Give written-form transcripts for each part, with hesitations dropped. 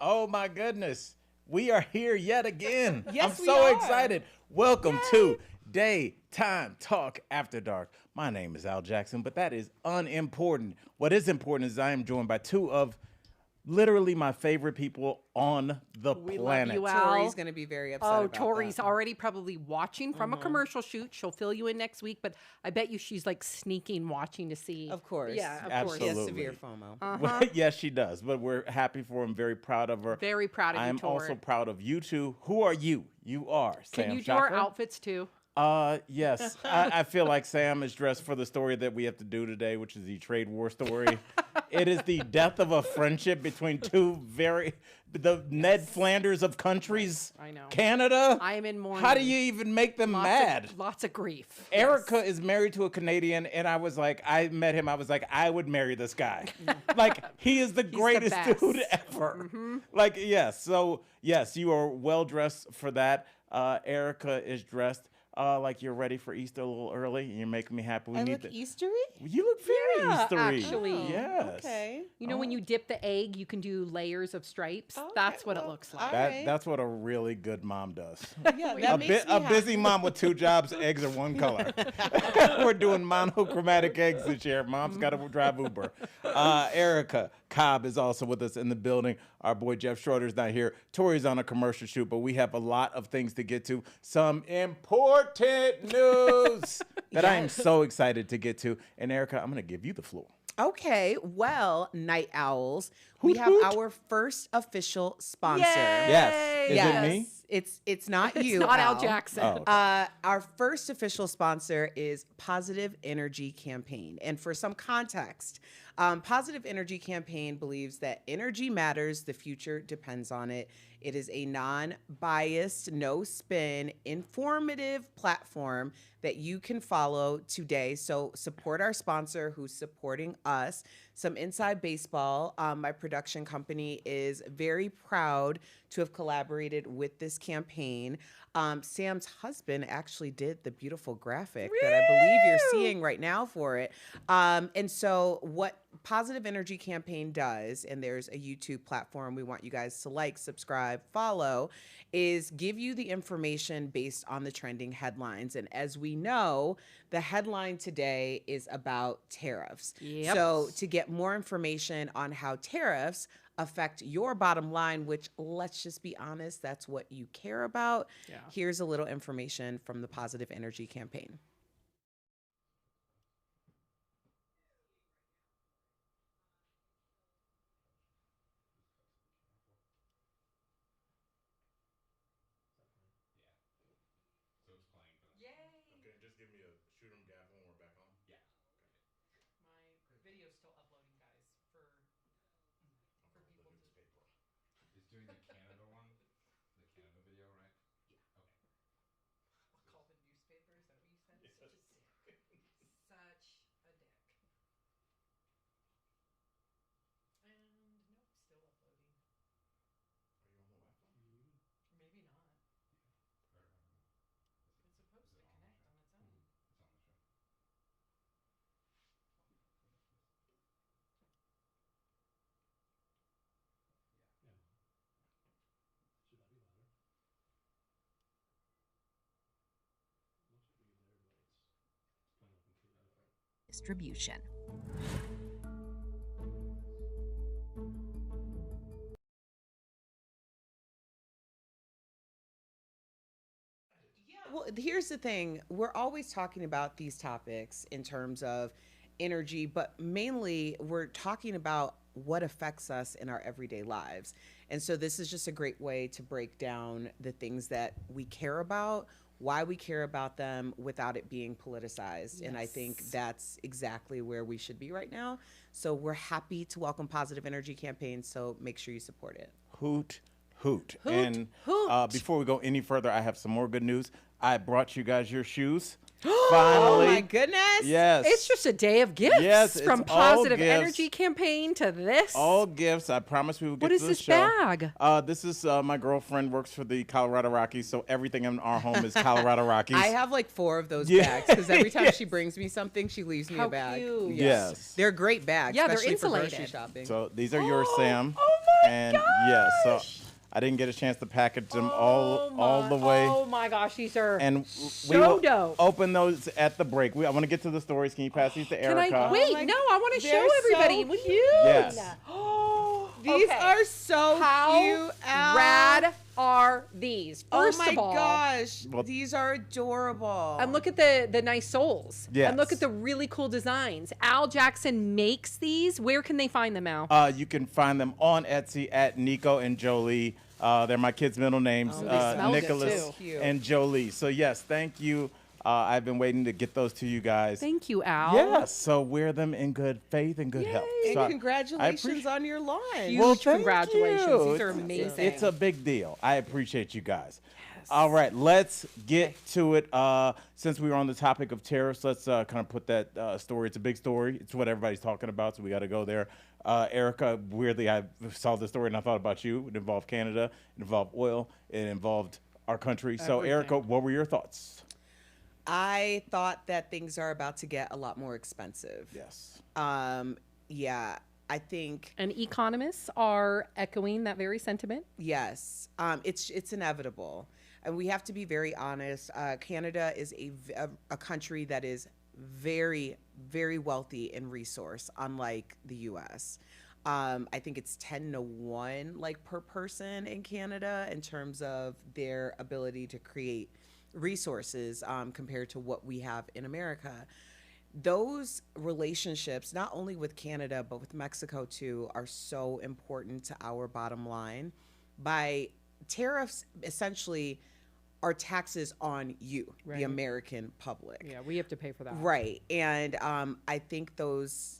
Oh my goodness. We are here yet again. Yes, I'm we so are. excited. Welcome to Daytime Talk After Dark. My name is Al Jackson, but that is unimportant. What is important is I am joined by two of literally my favorite people on the We planet. love you, Al. Tori's going to be very upset Oh, about Tori's that. already probably watching from a commercial shoot. She'll fill you in next week, but I bet you she's like sneaking, watching to see. Of course. Yeah, of Absolutely. course. She has severe FOMO. Well, yes, she does, but we're happy for him, very proud of her. Very proud of I you, am Tori. also proud of you two. Who are you? You are Sam Can you do our Shaka. outfits too? Yes. I feel like Sam is dressed for the story that we have to do today, which is the trade war story. It is the death of a friendship between the Ned Flanders of countries. I know. Canada. I am in mourning. How do you even make them mad? Lots of grief. Erica is married to a Canadian, and I was like, I met him. I was like, I would marry this guy. Like, he is the greatest best. dude ever. Like, yes. So, yes, you are well dressed for that. Erica is dressed like you're ready for Easter a little early, and you're making me happy. I look Eastery? You look very Yeah, Eastery. actually. Yes. Okay. You know, when you dip the egg, you can do layers of stripes. Okay, That's what it well, looks like. That's what a really good mom does. Yeah, that makes me A happy. busy mom with two jobs, eggs are one color. We're doing monochromatic eggs this year. Mom's got to drive Uber. Erica Cobb is also with us in the building. Our boy Jeff Schroeder's not here. Tori's on a commercial shoot, but we have a lot of things to get to. Some important news that I am so excited to get to. And Erica, I'm going to give you the floor. Okay, well, Night Owls, we have hoot. our first official sponsor. Yes. Is it me? It's not It's you, not Al Jackson. Oh, okay. Our first official sponsor is Positive Energy Campaign. And for some context, Positive Energy Campaign believes that energy matters, the future depends on it. It is a non-biased, no-spin, informative platform that you can follow today. So support our sponsor who's supporting us. Some inside baseball. My production company is very proud to have collaborated with this campaign. Sam's husband actually did the beautiful graphic that I believe you're seeing right now for it. And so what Positive Energy Campaign does, and there's a YouTube platform we want you guys to like, subscribe, follow, is give you the information based on the trending headlines. And as we know, the headline today is about tariffs. Yep. So to get more information on how tariffs affect your bottom line, which, let's just be honest, that's what you care about. Yeah. Here's a little information from the Positive Energy Campaign. Okay, just give me a shoot 'em gaff when we're back on. Yeah. My video's still uploading, guys, for people to... Newspaper. Is doing the Canada one, the Canada video, right? Yeah. Okay. Call the newspaper, is that what you said? Yes. Such a dick. Such a dick. And nope, still uploading. Are you on the Wi-Fi? Maybe not. Or, It's supposed to connect on its own. it's on the show. Should that be louder? Looks pretty good there, but it's playing up completely different. Distribution. Well, here's the thing. We're always talking about these topics in terms of energy, but mainly we're talking about what affects us in our everyday lives. And so this is just a great way to break down the things that we care about, why we care about them without it being politicized. And I think Yes. that's exactly where we should be right now. So we're happy to welcome Positive Energy Campaign. So make sure you support it. Hoot, hoot. Hoot, And hoot. before we go any further, I have some more good news. I brought you guys your shoes. Oh Finally. my goodness. Yes. It's just a day of gifts. Yes, it's from all Positive gifts. Energy Campaign to this. All gifts. I promise we will get What to is the this show. bag? This is my girlfriend works for the Colorado Rockies, so everything in our home is Colorado Rockies. I have like 4 of those Yeah. bags because every time she brings me something, she leaves me How a bag. cute. Yes. They're great bags, Yeah, they're especially for grocery insulated. shopping. So these are yours, Sam. Oh my And yeah, so I didn't get a chance to package them all the way. Oh my gosh, these are And we so will dope. open those at the break. I want to get to the stories. Can you pass these to Can Erica? I wait? my- No, I want to show they're everybody. so What do you cute. Yes. These Okay. are so How cute, Al. rad are these? First oh my of all, gosh, Well- these are adorable. and look at the nice soles. Yes. And look at the really cool designs. Al Jackson makes these. Where can they find them, Al? You can find them on Etsy at Nico and Jolie. They're my kids' middle names, they smell good, Nicholas too. Cute. and Jolie. So yes, thank you. I've been waiting to get those to you guys. Thank you, Al. Yes, so wear them in good faith and good health. And So I congratulations appreciate- on your launch. Huge Well, thank congratulations. you. These are It's- amazing. It's a big deal. I appreciate you guys. All right, let's get to it. Since we were on the topic of tariffs, let's kind of put that story. It's a big story. It's what everybody's talking about, so we got to go there. Erica, weirdly, I saw this story and I thought about you. It involved Canada. It involved oil. It involved our country. So, Everything. Erica, what were your thoughts? I thought that things are about to get a lot more expensive. Yes. Yeah, I think And economists are echoing that very sentiment. yes, it's inevitable, and we have to be very honest. Canada is a country that is very, very wealthy in resource, unlike the U.S. I think it's 10-1 like per person in Canada in terms of their ability to create resources compared to what we have in America. Those relationships, not only with Canada, but with Mexico too, are so important to our bottom line. By tariffs, essentially, are taxes on you, Right. the American public. Yeah, we have to pay for that. Right. And I think those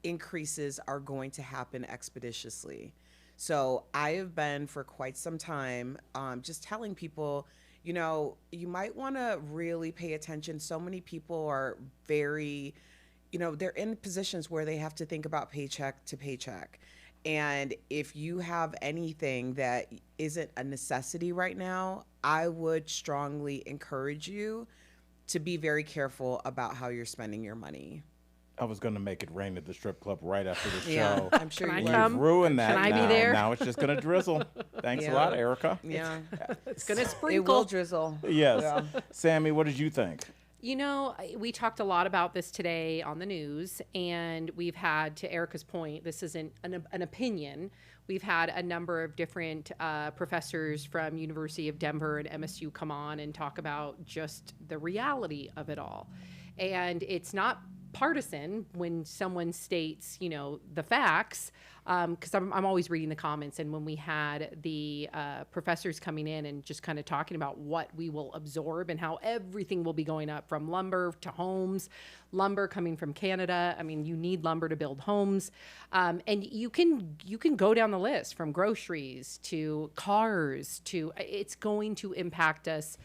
increases are going to happen expeditiously. So I have been for quite some time just telling people, you know, you might want to really pay attention. So many people are very, you know, they're in positions where they have to think about paycheck to paycheck. And if you have anything that isn't a necessity right now, I would strongly encourage you to be very careful about how you're spending your money. I was going to make it rain at the strip club right after the Yeah, show. I'm sure Can I you You've come? ruined that. Can I be now. there? Now it's just going to drizzle. Thanks a lot, Erica. Yeah, It's going to it sprinkle. will drizzle. Yes. Yeah. Sammy, what did you think? You know, we talked a lot about this today on the news, and we've had, to Erica's point, this isn't an opinion. We've had a number of different professors from University of Denver and MSU come on and talk about just the reality of it all. And it's not partisan when someone states, you know, the facts, because I'm always reading the comments. And when we had the professors coming in and just kind of talking about what we will absorb and how everything will be going up, from lumber to homes, lumber coming from Canada. I mean, you need lumber to build homes, and you can go down the list, from groceries to cars to, it's going to impact us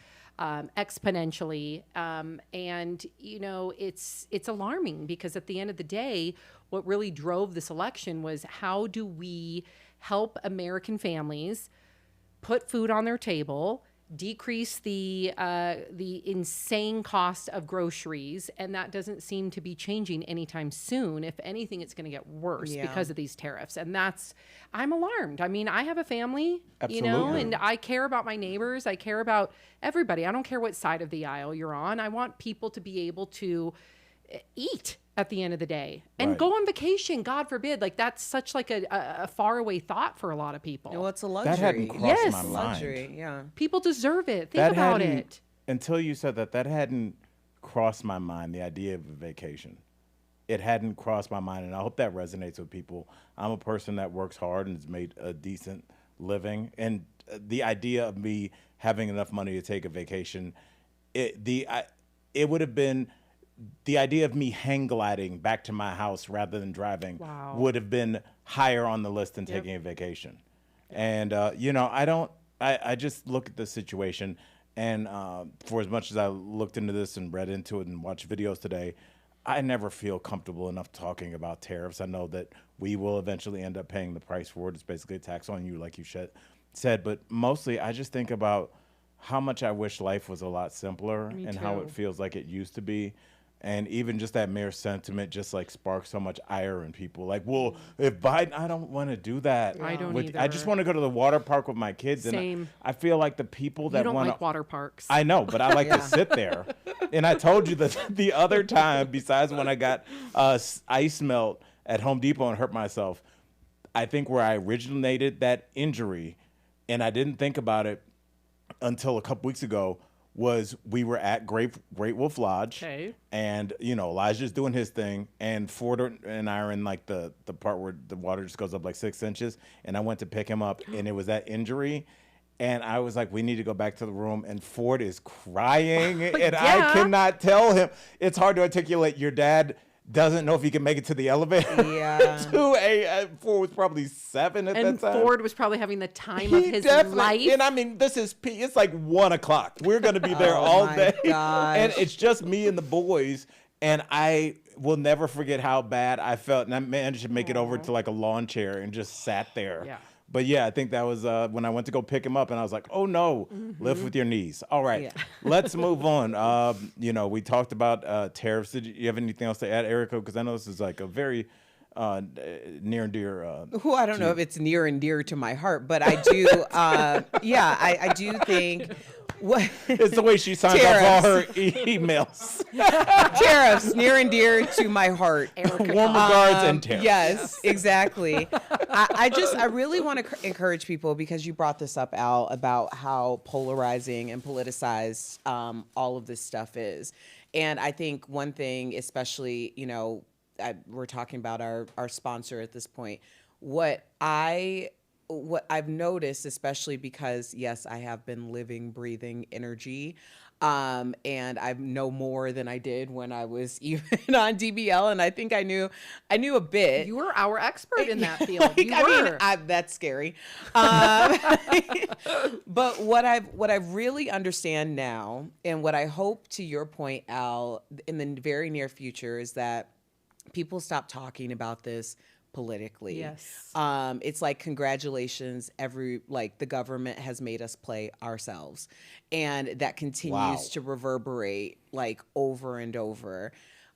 exponentially. And, you know, it's alarming, because at the end of the day, what really drove this election was, how do we help American families put food on their table, decrease the insane cost of groceries, and that doesn't seem to be changing anytime soon. If anything, it's going to get worse Yeah. because of these tariffs, and I'm alarmed. I mean, I have a family, you know, Absolutely. and I care about my neighbors. I care about everybody. I don't care what side of the aisle you're on. I want people to be able to eat at the end of the day and Right. go on vacation. God forbid. Like, that's such like a faraway thought for a lot of people. Well, it's a luxury. That hadn't crossed Yes. my mind. luxury. Yeah. People deserve it. Think That about hadn't- it. Until you said that, that hadn't crossed my mind, the idea of a vacation. It hadn't crossed my mind, and I hope that resonates with people. I'm a person that works hard and has made a decent living, and the idea of me having enough money to take a vacation, it would have been, the idea of me hang gliding back to my house rather than driving Wow. would have been higher on the list than taking a vacation. And, you know, I just look at the situation, and for as much as I looked into this and read into it and watched videos today, I never feel comfortable enough talking about tariffs. I know that we will eventually end up paying the price for it. It's basically a tax on you, like you said. But mostly, I just think about how much I wish life was a lot simpler, Me and how too. it feels like it used to be. And even just that mere sentiment just like sparks so much ire in people. Like, well, if Biden, I don't want to do that. I don't either. I just want to go to the water park with my kids. Same. And I feel like the people that You don't want like water parks. I know, but I like to sit there. And I told you that the other time, besides when I got ice melt at Home Depot and hurt myself, I think where I originated that injury, and I didn't think about it until a couple weeks ago, was we were at Great Wolf Lodge, and Elijah's doing his thing, and Ford and I are in like the part where the water just goes up like 6 inches, and I went to pick him up, and it was that injury, and I was like, we need to go back to the room, and Ford is crying, and I cannot tell him. It's hard to articulate. Your dad doesn't know if he can make it to the elevator. Yeah. Ford was probably 7 at that time. And Ford was probably having the time of his life. And I mean, it's like 1 o'clock. We're going to be there all day. Gosh. And it's just me and the boys. And I will never forget how bad I felt. And I managed to make it over to like a lawn chair and just sat there. Yeah. But yeah, I think that was when I went to go pick him up, and I was like, "Oh no, lift with your knees." All right, let's move on. We talked about tariffs. Did you have anything else to add, Erica? Because I know this is like a very near and dear. I don't know if it's near and dear to my heart, but I do. I do think. It's the way she signs off all her emails. Tariffs, near and dear to my heart. Warm regards and tariffs. Yes, exactly. I really want to encourage people, because you brought this up, Al, about how polarizing and politicized all of this stuff is. And I think one thing, especially, we're talking about our sponsor at this point. What I've noticed, especially because, yes, I have been living, breathing energy, and I know more than I did when I was even on DBL, and I think I knew a bit. You were our expert in that field. You were. That's scary. But what I really understand now, and what I hope, to your point, Al, in the very near future, is that people stop talking about this politically. Yes. It's like, congratulations, the government has made us play ourselves. And that continues to reverberate like over and over.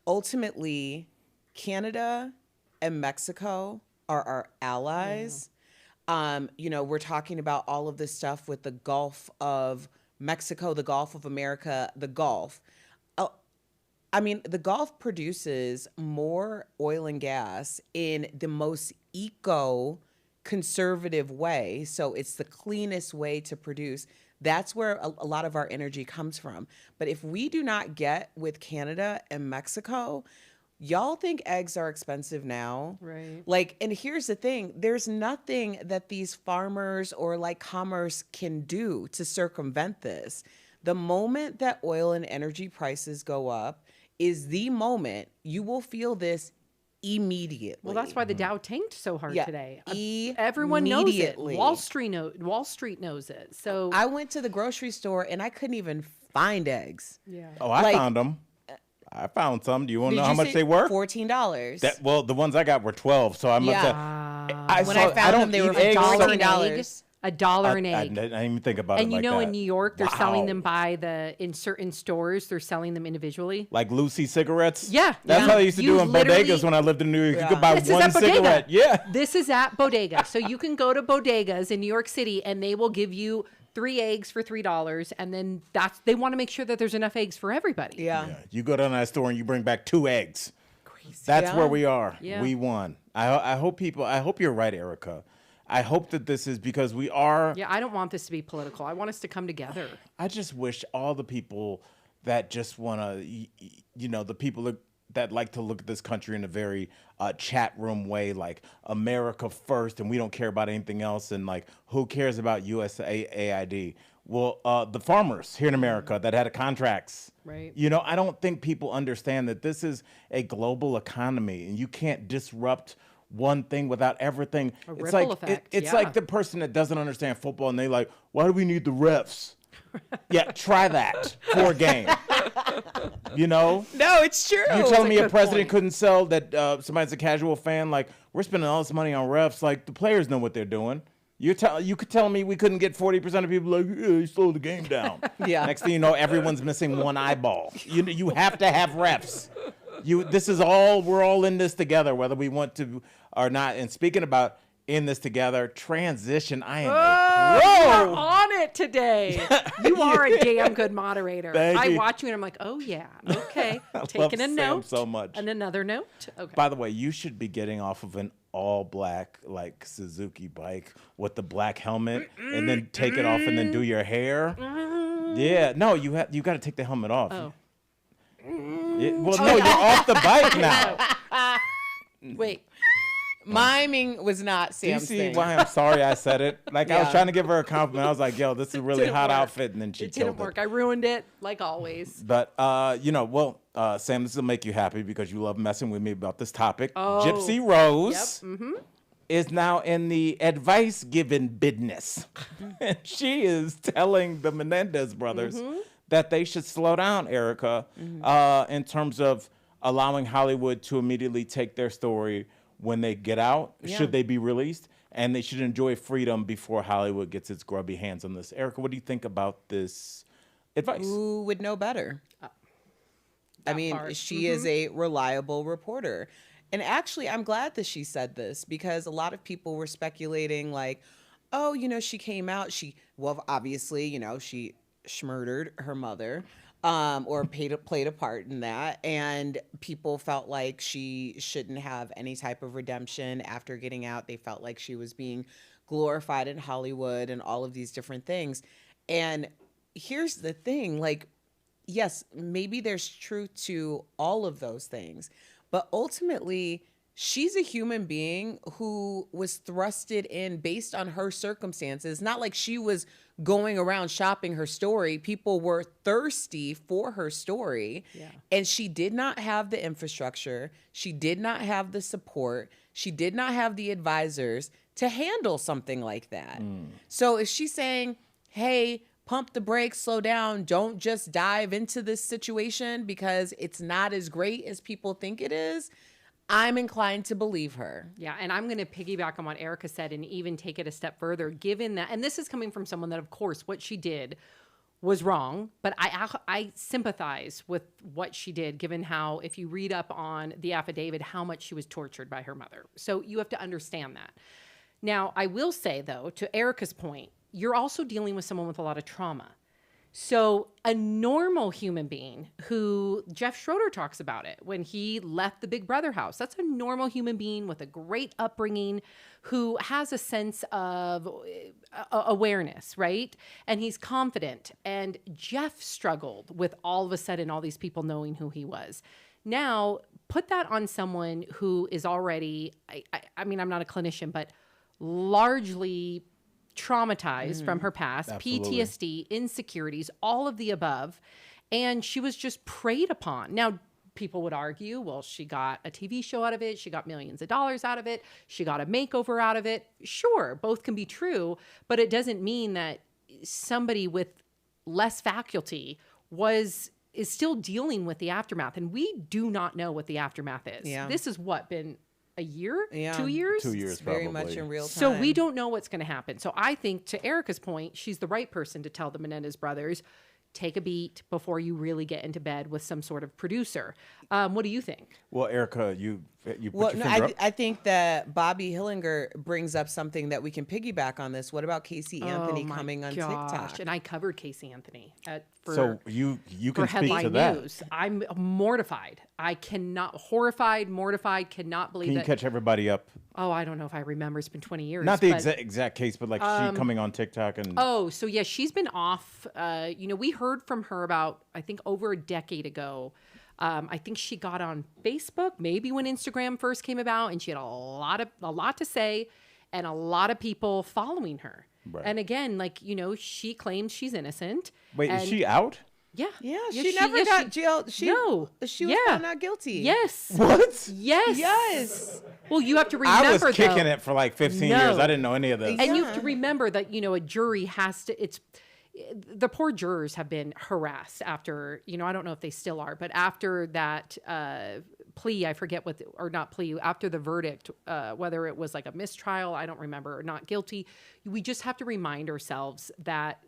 Ultimately, Canada and Mexico are our allies. We're talking about all of this stuff with the Gulf of Mexico, the Gulf of America, the Gulf. The Gulf produces more oil and gas in the most eco-conservative way. So it's the cleanest way to produce. That's where a lot of our energy comes from. But if we do not get with Canada and Mexico, y'all think eggs are expensive now. Right. And here's the thing. There's nothing that these farmers or commerce can do to circumvent this. The moment that oil and energy prices go up is the moment you will feel this immediately. Well, that's why the Dow tanked so hard today. Everyone knows it. Wall Street knows it. So I went to the grocery store and I couldn't even find eggs. Yeah. Oh, I found them. I found some. Do you want to know how much they were? $14. The ones I got were 12. So I must have. I found them, they were $14. $1 an egg. I didn't even think about it and like that. in New York, they're selling them in certain stores. They're selling them individually. Like Lucy cigarettes? Yeah. That's how they used to do in bodegas when I lived in New York. You could buy one cigarette. Yeah. This is at bodega. So you can go to bodegas in New York City and they will give you 3 eggs for $3. And then they want to make sure that there's enough eggs for everybody. Yeah. You go down to that store and you bring back 2 eggs. Crazy. That's where we are. Yeah. We won. I hope you're right, Erica. I hope that this is because we are. Yeah, I don't want this to be political. I want us to come together. I just wish all the people that just want to, the people that like to look at this country in a very chat room way, like America first, and we don't care about anything else, and like who cares about USAID? Well, the farmers here in America that had contracts. Right. I don't think people understand that this is a global economy, and you can't disrupt one thing without everything. It's like effect. It's like the person that doesn't understand football and they like, why do we need the refs? Yeah, try that for a game. No, it's true. You're telling me a president couldn't sell that somebody's a casual fan, like, we're spending all this money on refs, like the players know what they're doing. You could tell me we couldn't get 40% of people like, yeah, slow the game down. Yeah. Next thing you know, everyone's missing one eyeball. You have to have refs. We're all in this together, whether we want to or not. And speaking about in this together, transition, I am You're on it today. You are a damn good moderator. Thank you. watch you and I'm like, oh yeah, okay. I Taking a love Sam note. so much. And another note. Okay. By the way, you should be getting off of an all black like Suzuki bike with the black helmet and then take it off and then do your hair. Yeah, no, you got to take the helmet off. Oh. Well, no, you're off the bike now. Wait. Miming was not Do you Sam's see thing. why I'm sorry I said it? Like, I was Yeah. trying to give her a compliment. I was like, yo, this is a really didn't hot work. outfit. And then she It killed didn't work. I ruined it like always. But, Sam, this will make you happy because you love messing with me about this topic. Oh. Gypsy Rose Yep. Mm-hmm. is now in the advice giving business. And she is telling the Menendez brothers that they should slow down, Erica, in terms of allowing Hollywood to immediately take their story when they get out, should they be released, and they should enjoy freedom before Hollywood gets its grubby hands on this. Erica, what do you think about this advice? Who would know better? I that mean, part. she is a reliable reporter. And actually, I'm glad that she said this because a lot of people were speculating like, oh, she came out. Obviously, she murdered her mother or played a part in that. And people felt like she shouldn't have any type of redemption after getting out. They felt like she was being glorified in Hollywood and all of these different things. And here's the thing, like, yes, maybe there's truth to all of those things, but ultimately, she's a human being who was thrusted in based on her circumstances. Not like she was going around shopping her story. People were thirsty for her story. Yeah. And she did not have the infrastructure. She did not have the support. She did not have the advisors to handle something like that. So if she's saying, hey, pump the brakes, slow down, don't just dive into this situation because it's not as great as people think it is, I'm inclined to believe her. Yeah, and I'm going to piggyback on what Erica said and even take it a step further, given that, and this is coming from someone that, of course, what she did was wrong, but I sympathize with what she did, given how, if you read up on the affidavit, how much she was tortured by her mother. So you have to understand that. Now, I will say, though, to Erica's point, you're also dealing with someone with a lot of trauma. So a normal human being who, Jeff Schroeder talks about it when he left the Big Brother house, that's a normal human being with a great upbringing who has a sense of awareness, right? And he's confident. And Jeff struggled with all of a sudden all these people knowing who he was. Now, put that on someone who is already, I mean, I'm not a clinician, but largely traumatized from her past, Absolutely. PTSD, insecurities, all of the above. And she was just preyed upon. Now, people would argue, well, she got a TV show out of it. She got millions of dollars out of it. She got a makeover out of it. Sure, both can be true, but it doesn't mean that somebody with less faculty is still dealing with the aftermath. And we do not know what the aftermath is. Yeah. This has been a year, Yeah. 2 years? 2 years, It's very probably. much in real time. So we don't know what's going to happen. So I think, to Erica's point, she's the right person to tell the Menendez brothers, take a beat before you really get into bed with some sort of producer. What do you think? Well, Erica, you put Well, your no, finger up. I think that Bobby Hillinger brings up something that we can piggyback on this. What about Casey Anthony Oh my coming on gosh. TikTok? And I covered Casey Anthony for So you for can speak to headline that. news. I'm mortified. Mortified, cannot believe Can you that. catch everybody up? Oh, I don't know if I remember. It's been 20 years. Not the but- exact case, but like she coming on TikTok and Oh, so yeah, she's been off. We heard from her about, I think, over a decade ago. I think she got on Facebook, maybe when Instagram first came about, and she had a lot to say, and a lot of people following her. Right. And again, she claims she's innocent. wait, and is she out? Yeah. Yeah, Yeah, she never got jailed. No. She was Yeah. found not guilty. Yes. What? Yes. Yes. Well, you have to remember, I was kicking though, it for like 15 years. No. I didn't know any of this. And you have Yeah. to remember that, a jury has to, the poor jurors have been harassed after, I don't know if they still are, but after that plea, I forget or not plea, after the verdict, whether it was like a mistrial, I don't remember, or not guilty, we just have to remind ourselves that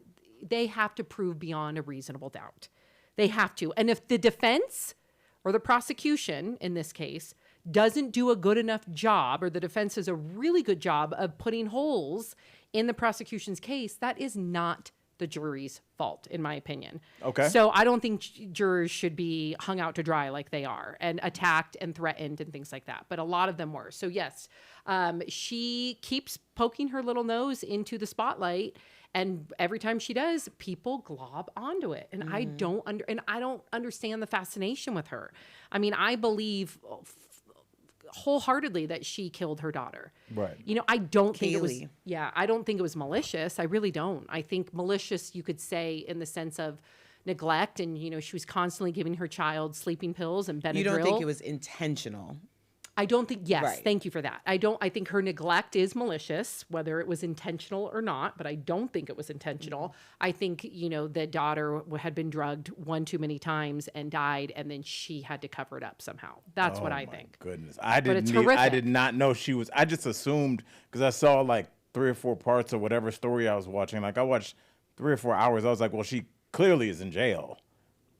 they have to prove beyond a reasonable doubt. They have to. And if the defense or the prosecution, in this case, doesn't do a good enough job, or the defense does a really good job of putting holes in the prosecution's case, that is not the jury's fault, in my opinion. Okay. So I don't think jurors should be hung out to dry like they are, and attacked and threatened and things like that. But a lot of them were. So yes, she keeps poking her little nose into the spotlight, and every time she does, people glob onto it. And I don't understand the fascination with her. I mean, I believe wholeheartedly that she killed her daughter. Right. You know, I don't think it was, Kaylee. I don't think it was malicious. I really don't. I think malicious, you could say, in the sense of neglect, and, you know, she was constantly giving her child sleeping pills and Benadryl. You don't think it was intentional? I don't think, yes, Right. thank you for that. I think her neglect is malicious, whether it was intentional or not, but I don't think it was intentional. I think, you know, the daughter had been drugged one too many times and died, and then she had to cover it up somehow. That's what I think. Goodness, it's I horrific. did not know she was. I just assumed, because I saw like 3 or 4 parts of whatever story I was watching. Like I watched 3 or 4 hours. I was like, well, she clearly is in jail,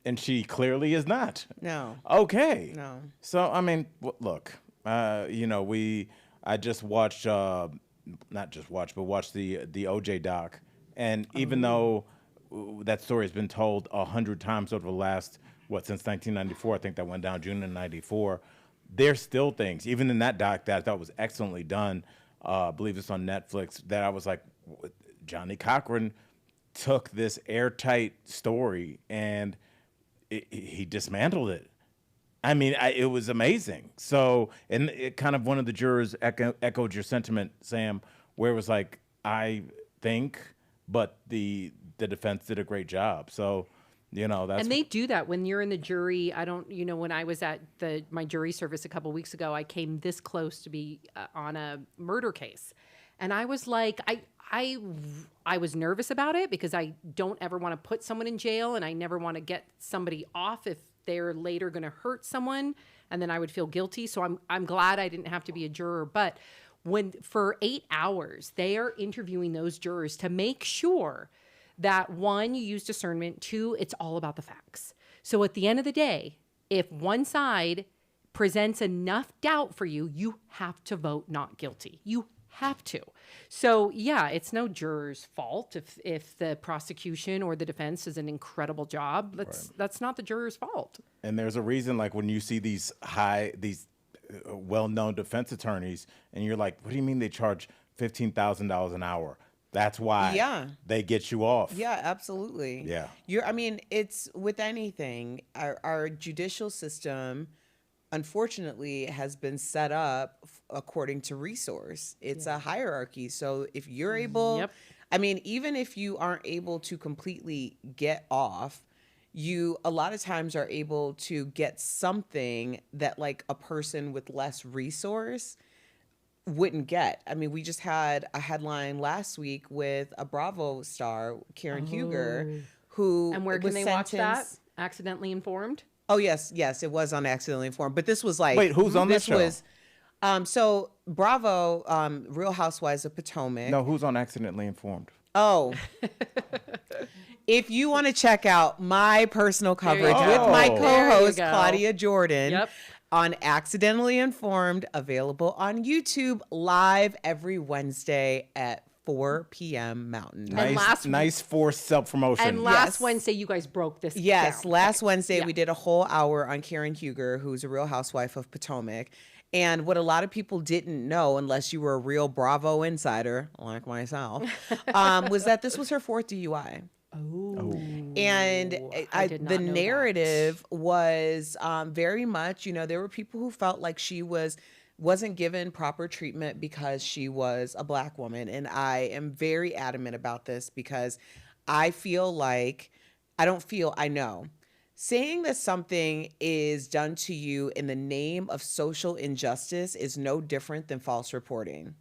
and she clearly is not. No. Okay. No. So I mean, look, you know, I just watched, not just watched, but watched the OJ doc, and even though that story has been told 100 times over the last since 1994, I think that went down June of '94. There's still things, even in that doc, that I thought was excellently done. I believe it's on Netflix. That I was like, Johnny Cochran took this airtight story and he dismantled it. I mean, it was amazing. So, and it kind of one of the jurors echoed your sentiment, Sam, where it was like, I think, but the defense did a great job. So, you know, that's. And they do that when you're in the jury. When I was at my jury service a couple weeks ago, I came this close to be on a murder case. And I was like, I was nervous about it because I don't ever want to put someone in jail, and I never want to get somebody off if they're later going to hurt someone, and then I would feel guilty. So I'm glad I didn't have to be a juror. But for 8 hours, they are interviewing those jurors to make sure that, one, you use discernment, two, it's all about the facts. So at the end of the day, if one side presents enough doubt for you, you have to vote not guilty. You have to. So yeah, it's no juror's fault if the prosecution or the defense does an incredible job. That's not the juror's fault. And there's a reason, like when you see these well-known defense attorneys, and you're like, what do you mean they charge $15,000 an hour? That's why they get you off. Yeah, absolutely. Yeah. It's with anything. Our judicial system, unfortunately, has been set up according to resource. It's a hierarchy. So if you're able, even if you aren't able to completely get off, you a lot of times are able to get something that like a person with less resource wouldn't get. I mean, we just had a headline last week with a Bravo star, Karen Huger, who And where can they watch that? Accidentally Informed? Oh, yes, it was on Accidentally Informed. But this was like... Wait, who's on that this show? Was, so Bravo, Real Housewives of Potomac. No, who's on Accidentally Informed? Oh. If you want to check out my personal coverage go. with my Oh. co-host, There you go. Claudia Jordan, Yep. on Accidentally Informed, available on YouTube, live every Wednesday at 4 p.m. Mountain Time. Nice forced self-promotion. And last Yes. Wednesday, you guys broke this Yes, down. last Wednesday Yeah. we did a whole hour on Karen Huger, who's a Real Housewife of Potomac. And what a lot of people didn't know, unless you were a real Bravo insider like myself, was that this was her 4th DUI. Oh. And I did not the know that. narrative was very much, there were people who felt like she wasn't given proper treatment because she was a Black woman. And I am very adamant about this because I feel like, I know. Saying that something is done to you in the name of social injustice is no different than false reporting.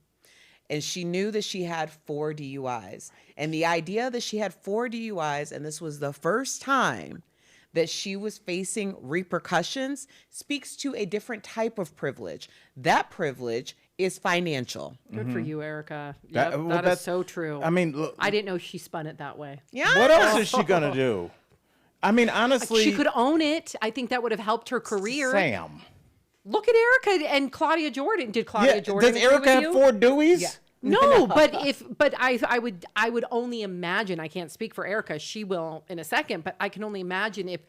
And she knew that she had 4 DUIs. And the idea that she had 4 DUIs, and this was the first time that she was facing repercussions speaks to a different type of privilege. That privilege is financial. Good for you, Erica. That- Yep, well, that is that's- so true. I mean, look, I didn't know she spun it that way. Yeah. what else is she gonna do? I mean, honestly, She could own it. I think that would have helped her career. Sam. Look at Erica and Claudia Jordan. Did Claudia Yeah, Jordan does agree Erica with have you? 4 Deweys? Yeah. No, but I would only imagine. I can't speak for Erica. She will in a second, but I can only imagine if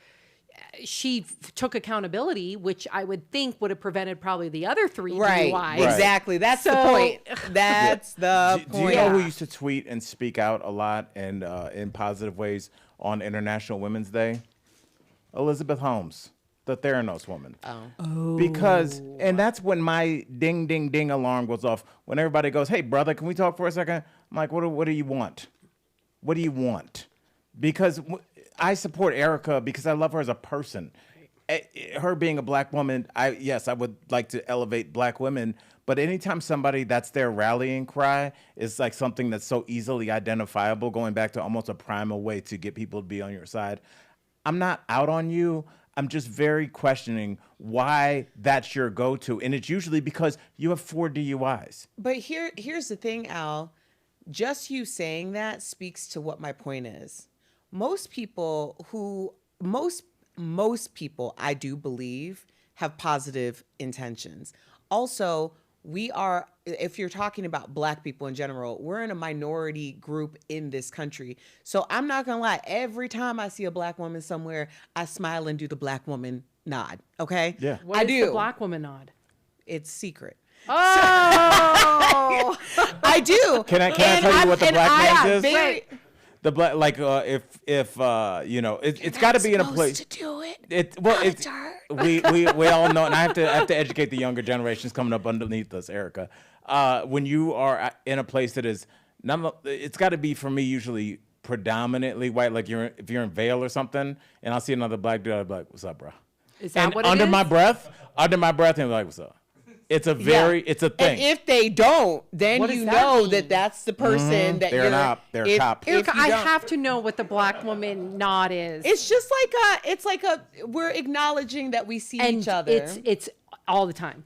she took accountability, which I would think would have prevented probably the other 3 Right. DUIs. Exactly. That's the So- point. That's the Do you point. know who used to tweet and speak out a lot and in positive ways on International Women's Day? Elizabeth Holmes, the Theranos woman. Oh. Because, and that's when my ding, ding, ding alarm goes off. When everybody goes, hey, brother, can we talk for a second? I'm like, what do you want? What do you want? Because I support Erica because I love her as a person. Her being a black woman, yes, I would like to elevate black women. But anytime somebody that's their rallying cry is like something that's so easily identifiable, going back to almost a primal way to get people to be on your side, I'm not out on you. I'm just very questioning why that's your go-to. And it's usually because you have 4 DUIs. But here's the thing, Al. Just you saying that speaks to what my point is. Most people, I do believe, have positive intentions. Also, if you're talking about black people in general, we're in a minority group in this country. So I'm not gonna lie, every time I see a black woman somewhere, I smile and do the black woman nod. Okay? Yeah. What I is do. the black woman nod? It's secret. Oh, I do. Can I tell you what the black man is? Very, The black, like, if you know, it's got to be in a place. to do it. It's we all know, and I have to educate the younger generations coming up underneath us, Erica. When you are in a place that is, it's got to be for me usually predominantly white. Like if you're in Vail or something, and I'll see another black dude, I'll be like, "What's up, bro?" is that And what it under is? my breath, and I'm like, "What's up?" It's a it's a thing. And if they don't, then What does you that know mean? that that's the person that They're you're. an op. They're a if- cop. if Erica, you I don't- have to know what the black woman nod is. It's just like we're acknowledging that we see and each other. It's all the time.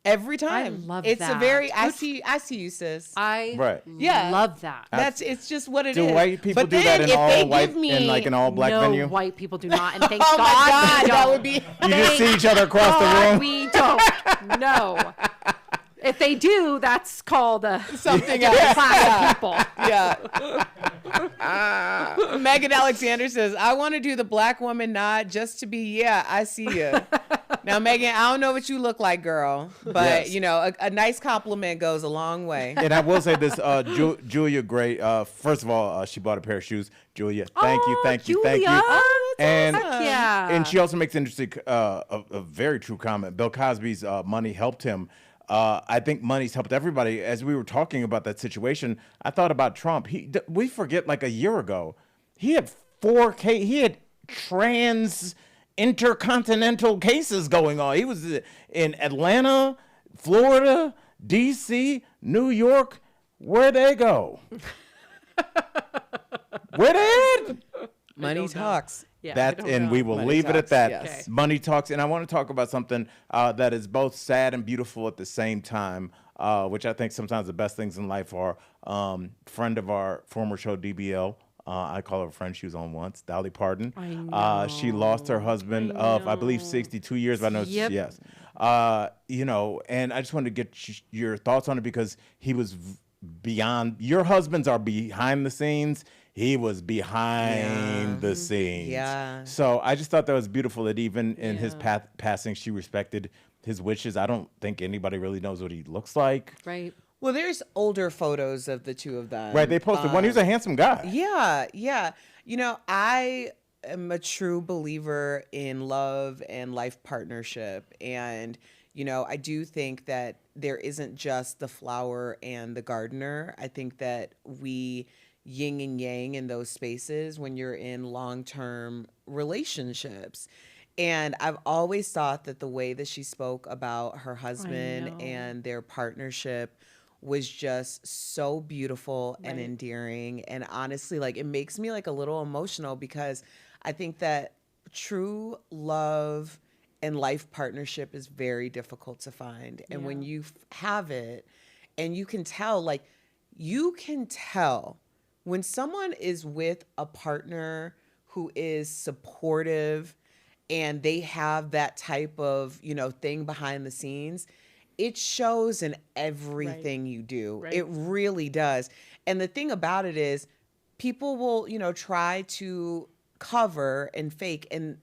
every time. love it's that. a very I see you, sis. I Right. Yeah. love that. It's just what it is. Do white people But do that then in if all they white give me, in like an all black no, venue? white people do not, and thank Oh my God, God, we that don't. would be. You just see each other across the God, room. we don't. No. If they do, that's called Something a else. class of people. Yeah. Megan Alexander says, I want to do the black woman nod just to be, I see you. Now, Megan, I don't know what you look like, girl, but, Yes. a nice compliment goes a long way. And I will say this, Julia Gray, first of all, she bought a pair of shoes. Julia, thank you. Julia. Oh, And, awesome. Yeah. and she also makes an interesting, a very true comment. Bill Cosby's money helped him. I think money's helped everybody. As we were talking about that situation, I thought about Trump. We forget like a year ago, he had he had intercontinental cases going on. He was in Atlanta, Florida, D.C., New York. Where'd they go? Where they at? Money talks. Yeah, I That don't and know. we will Money leave it at talks, that. yes. Okay. Money talks, and I want to talk about something that is both sad and beautiful at the same time, which I think sometimes the best things in life are. Friend of our former show, DBL, I call her a friend. She was on once. Dolly Parton. I She lost her husband of I believe 62 years. But I know Yep. yes. And I just wanted to get your thoughts on it because he was beyond. Your husbands are behind the scenes. He was behind the scenes. Yeah. So I just thought that was beautiful that even in his passing, she respected his wishes. I don't think anybody really knows what he looks like. Right. Well, there's older photos of the two of them. Right. They posted one. He was a handsome guy. Yeah. I am a true believer in love and life partnership. And, I do think that there isn't just the flower and the gardener. I think that we yin and yang in those spaces when you're in long-term relationships. And I've always thought that the way that she spoke about her husband know. and their partnership was just so beautiful and Right. endearing. And honestly, like, it makes me like a little emotional because I think that true love and life partnership is very difficult to find. And when you have it, and you can tell, like, you can tell when someone is with a partner who is supportive and they have that type of, you know, thing behind the scenes, it shows in everything you do. Right. It really does. And the thing about it is people will, you know, try to cover and fake, and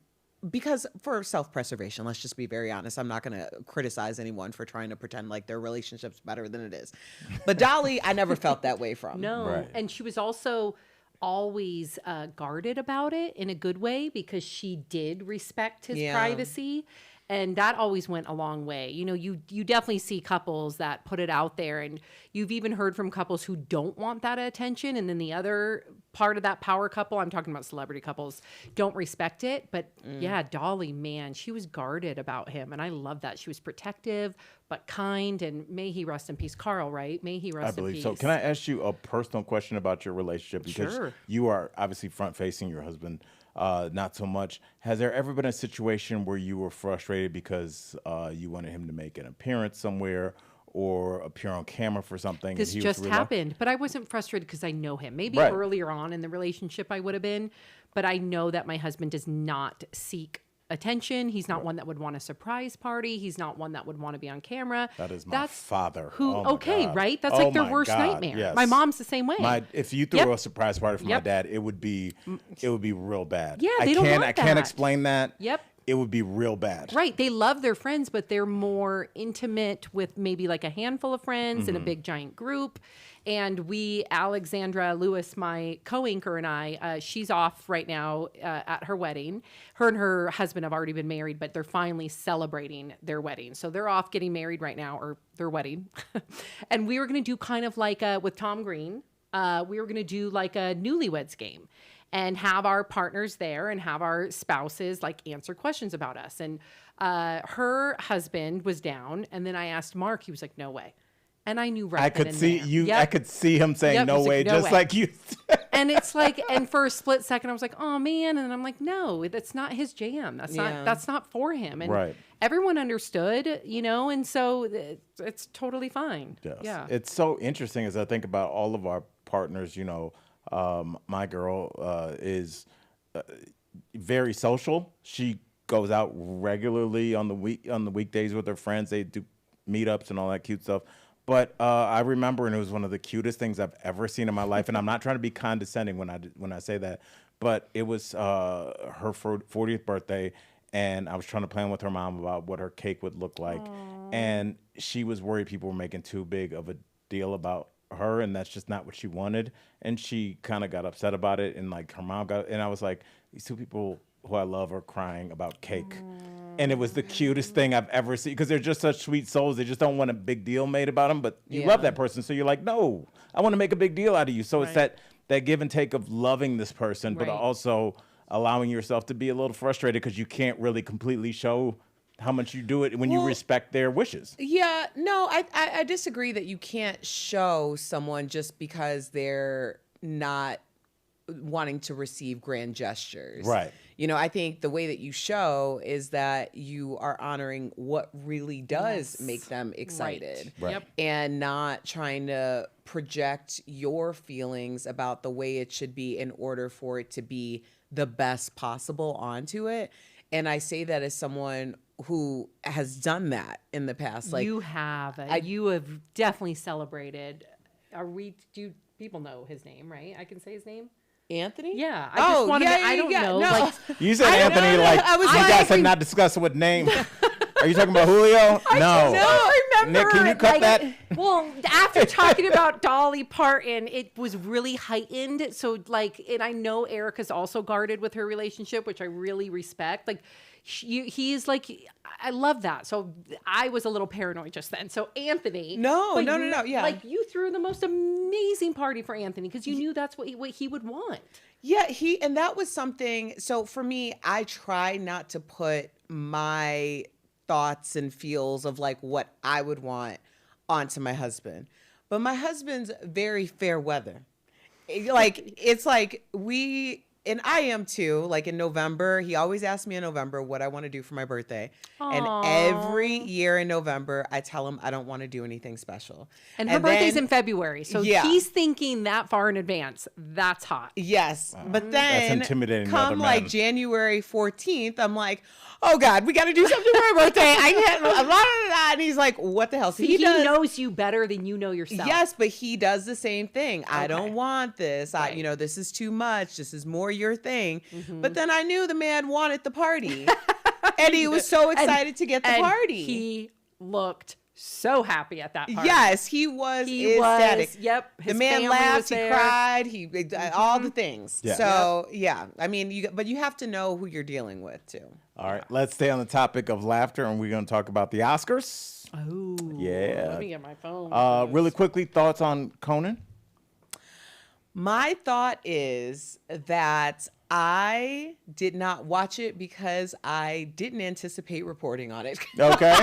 because for self-preservation, let's just be very honest. I'm not going to criticize anyone for trying to pretend like their relationship's better than it is. But Dolly, I never felt that way from. No. Right. And she was also always guarded about it in a good way because she did respect his privacy. And that always went a long way. You know, you definitely see couples that put it out there, and you've even heard from couples who don't want that attention. And then the other part of that power couple, I'm talking about celebrity couples, don't respect it. But yeah, Dolly, man, she was guarded about him. And I love that. She was protective, but kind. And may he rest in peace. Carl, right? May he rest in peace. I believe so. Can I ask you a personal question about your relationship? Because Sure. you are obviously front facing, your husband not so much. Has there ever been a situation where you were frustrated because you wanted him to make an appearance somewhere or appear on camera for something? This and he just was happened, but I wasn't frustrated because I know him. Maybe Right. earlier on in the relationship I would have been, but I know that my husband does not seek attention. He's not one that would want a surprise party. He's not one that would want to be on camera. That is my That's father. Who? Oh my Okay, God. right? That's Oh like their my worst God, nightmare. yes. My mom's the same way. If you threw Yep. a surprise party for my Yep. dad, it would be real bad. Yeah, I they don't can't want I can't that. explain that. Yep. It would be real bad. Right. They love their friends, but they're more intimate with maybe like a handful of friends in a big giant group. And we, Alexandra Lewis, my co-anchor, and I, she's off right now at her wedding. Her and her husband have already been married, but they're finally celebrating their wedding. So they're off getting married right now, or their wedding. And we were going to do kind of like with Tom Green, we were going to do like a newlyweds game and have our partners there and have our spouses like answer questions about us. And her husband was down. And then I asked Mark, he was like, no way. And I knew right I then could and see there. you. Yep. I could see him saying Yep, no he's way, like, "No just way." like you. And it's like, and for a split second, I was like, oh man. And then I'm like, no, that's not his jam. That's not for him. And Right. everyone understood, you know, and so it's totally fine. Yes. Yeah. It's so interesting as I think about all of our partners. You know, my girl is very social. She goes out regularly on the weekdays with her friends. They do meetups and all that cute stuff. But I remember, and it was one of the cutest things I've ever seen in my life. And I'm not trying to be condescending when I say that, but it was her 40th birthday, and I was trying to plan with her mom about what her cake would look like. Aww. And she was worried people were making too big of a deal about her, and that's just not what she wanted. And she kind of got upset about it, and like her mom got, and I was like, these two people who I love are crying about cake. And it was the cutest thing I've ever seen, because they're just such sweet souls. They just don't want a big deal made about them, but you love that person. So you're like, no, I want to make a big deal out of you. So it's that give and take of loving this person, but also allowing yourself to be a little frustrated because you can't really completely show how much you do it when you respect their wishes. Yeah, no, I disagree that you can't show someone just because they're not wanting to receive grand gestures. Right. You know, I think the way that you show is that you are honoring what really does make them excited. Right. Yep. And not trying to project your feelings about the way it should be in order for it to be the best possible onto it. And I say that as someone who has done that in the past. Like, you have. You have definitely celebrated. Do people know his name, right? I can say his name? Anthony? Yeah. I just wanted to, I don't know. No. Like, You said Anthony, like, I was you like- guys have not discussed what name. Are you talking about Julio? No. I remember. Nick, can you cut that? Well, after talking about Dolly Parton, it was really heightened. So, like, and I know Erica's also guarded with her relationship, which I really respect. Like, he's like, I love that. So I was a little paranoid just then. So Anthony. No. Yeah. Like, you threw the most amazing party for Anthony because you knew that's what he would want. Yeah, and that was something. So for me, I try not to put my thoughts and feels of like what I would want onto my husband. But my husband's very fair weather. Like, it's like and I am too. Like in November, he always asks me in November what I want to do for my birthday. And every year in November, I tell him I don't want to do anything special. And her birthday's then- in February. So Yeah. he's thinking that far in advance. That's hot. Yes. But then intimidating to come other like men. January 14th, I'm like, oh God, we got to do something for my birthday. I can't, blah, blah, blah. And he's like, what the hell? So He does- knows you better than you know yourself. Yes, but he does the same thing. I Okay. don't want this. Right. This is too much. This is more your thing. But then I knew the man wanted the party. And he was so excited to get the And party. he looked so happy at that party. Yes, he was He ecstatic. was, yep. The His man family laughed, was he there. cried, he all the things. Yeah. So yeah, I mean, but you have to know who you're dealing with too. All right, let's stay on the topic of laughter, and we're going to talk about the Oscars. Oh. Yeah. Let me get my phone. Really quickly, thoughts on Conan? My thought is that I did not watch it because I didn't anticipate reporting on it. Okay.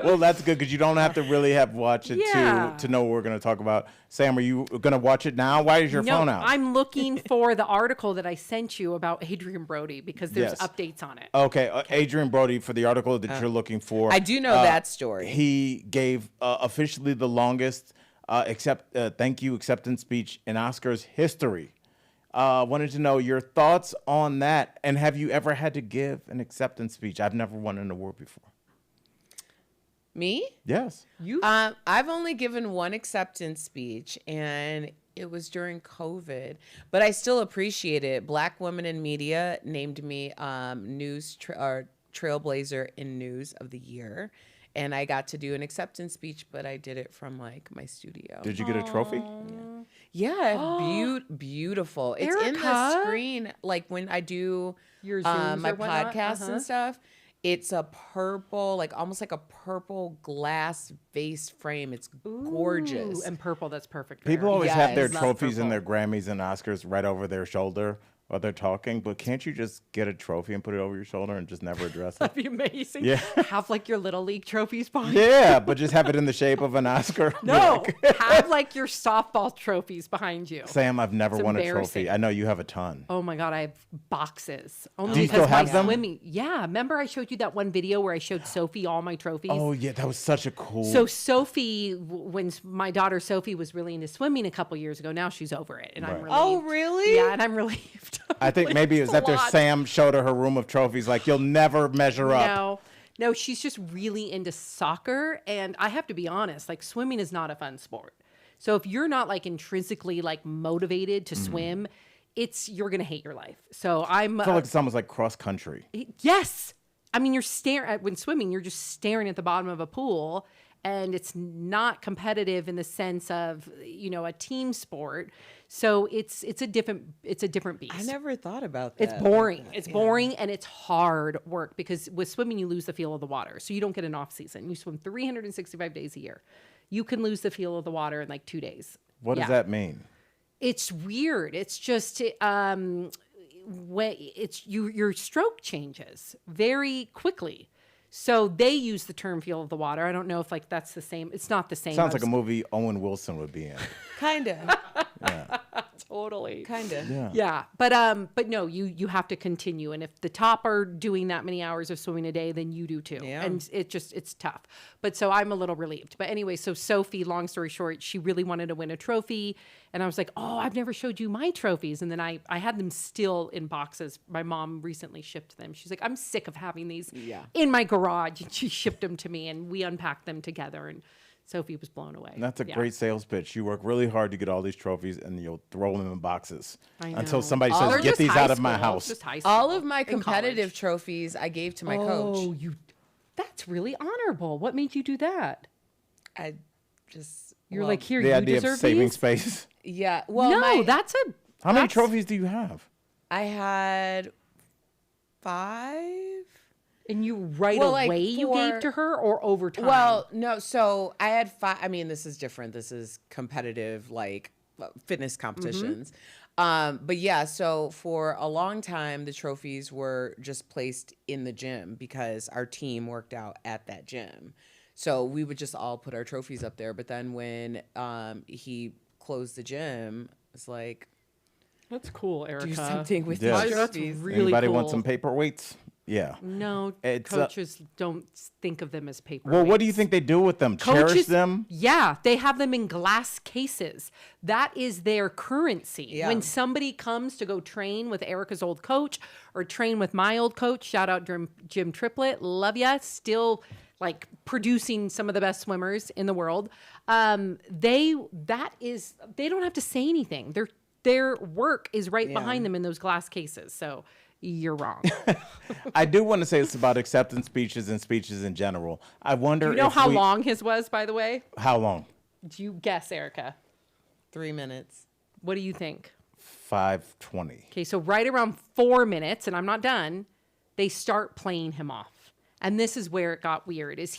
Well, that's good because you don't have to really have watched it Yeah. to know what we're going to talk about. Sam, are you going to watch it now? Why is your No, phone out? I'm looking for the article that I sent you about Adrian Brody because there's Yes. updates on it. Okay, Adrian Brody, for the article that you're looking for. I do know that story. He gave officially the longest thank you acceptance speech in Oscars history. Wanted to know your thoughts on that, and have you ever had to give an acceptance speech? I've never won an award before. Me? Yes. You I've only given one acceptance speech, and it was during COVID, but I still appreciate it. Black Women in Media named me Trailblazer in News of the Year, and I got to do an acceptance speech, but I did it from like my studio. Did you get a trophy? Yeah, beautiful. It's in the Erica? screen, like when I do Your Zooms my or whatnot? podcasts and stuff. It's a purple, like almost like a purple glass vase frame. It's gorgeous. Ooh, and purple, that's perfect. for People her. always have their Yes. trophies and Purple. their Grammys and Oscars right over their shoulder while they're talking, but can't you just get a trophy and put it over your shoulder and just never address it? That'd be amazing. Yeah. Have like your little league trophies behind. Yeah, but just have it in the shape of an Oscar. No, have like your softball trophies behind you. Sam, I've never It's won a embarrassing. trophy. I know you have a ton. Oh my God, I have boxes. Only Do you because still have my them? swimming. Yeah, remember I showed you that one video where I showed Sophie all my trophies? Oh, yeah, that was such a cool. So Sophie, when my daughter Sophie was really into swimming a couple years ago, now she's over it, and I'm Right. relieved. Oh, really? Yeah, and I'm relieved. I think maybe it was It's a after lot. Sam showed her room of trophies, like, you'll never measure up. No, she's just really into soccer, and I have to be honest, like swimming is not a fun sport. So if you're not like intrinsically like motivated to swim, you're gonna hate your life. So I'm I feel like it's almost like cross country. yes. I mean, you're staring at when swimming, you're just staring at the bottom of a pool, and it's not competitive in the sense of a team sport. So it's a different beast. I never thought about that. It's boring. It's boring and it's hard work because with swimming you lose the feel of the water. So you don't get an off season. You swim 365 days a year. You can lose the feel of the water in like 2 days. What does that mean? It's weird. It's just your stroke changes very quickly. So they use the term feel of the water. I don't know if like that's the same. It's not the same. Sounds like a movie Owen Wilson would be in. Kinda. Totally. Kinda. Yeah, but no, you have to continue, and if the top are doing that many hours of swimming a day, then you do too, Yeah. and it's tough. But so I'm a little relieved. But anyway, so Sophie, long story short, she really wanted to win a trophy, and I was like, oh, I've never showed you my trophies, and then I had them still in boxes. My mom recently shipped them. She's like, I'm sick of having these in my garage, and she shipped them to me, and we unpacked them together, and Sophie was blown away. And that's a great sales pitch. You work really hard to get all these trophies, and you'll throw them in boxes I until know. somebody They're says, "Get just these high out of my school. house." Just high school All of my and competitive college. trophies I gave to my coach. Oh, that's really honorable. What made you do that? I just You're like, here, The you idea deserve of saving these? space. yeah. Well, No, that's a. How many that's- trophies do you have? I had 5. And you right Well, like, away you gave for- to her or over time? Well, no. So I had 5. I mean, this is different. This is competitive, like fitness competitions. But yeah, so for a long time, the trophies were just placed in the gym because our team worked out at that gym. So we would just all put our trophies up there. But then when he closed the gym, it's like, That's cool, Erica. Do something with Yeah. these That's trophies. really Anybody cool. want some paperweights? Yeah. No, It's, coaches don't think of them as paper. Well, what do you think they do with them? Cherish them? Yeah, they have them in glass cases. That is their currency. Yeah. When somebody comes to go train with Erica's old coach or train with my old coach, shout out Jim Triplett, love ya, still like producing some of the best swimmers in the world. They don't have to say anything. Their work is right behind them in those glass cases. So you're wrong. I do want to say it's about acceptance speeches and speeches in general. I wonder Do you know if how long his was, by the way? How long? Do you guess, Erica? 3 minutes. What do you think? 5:20. Okay, so right around 4 minutes, and I'm not done, they start playing him off. And this is where it got weird, is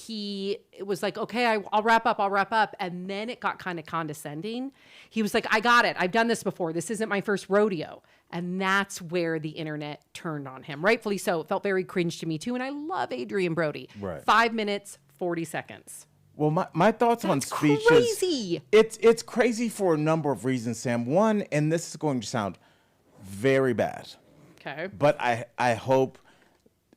it was like, okay, I'll wrap up. And then it got kind of condescending. He was like, I got it. I've done this before. This isn't my first rodeo. And that's where the internet turned on him. Rightfully so. It felt very cringe to me too. And I love Adrian Brody. Right. 5 minutes, 40 seconds. Well, my thoughts on That's speeches. crazy. It's crazy for a number of reasons, Sam. One, and this is going to sound very bad, Okay. but I hope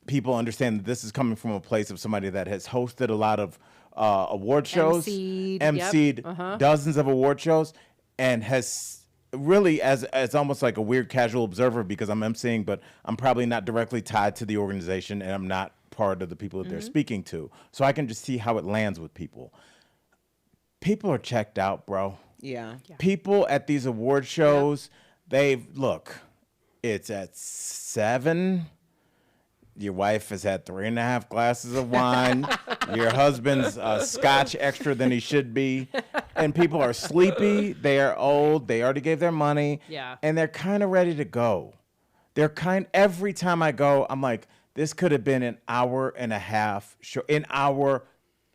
people understand that this is coming from a place of somebody that has hosted a lot of award shows, emceed, yep, dozens of award shows, and has really as almost like a weird casual observer because I'm emceeing, but I'm probably not directly tied to the organization and I'm not part of the people that they're speaking to. So I can just see how it lands with people. People are checked out, bro. Yeah. People at these award shows, it's at 7. Your wife has had 3.5 glasses of wine. Your husband's scotch extra than he should be. And people are sleepy. They are old. They already gave their money. Yeah. And they're kind of ready to go. Every time I go, I'm like, this could have been an hour and a half show. An hour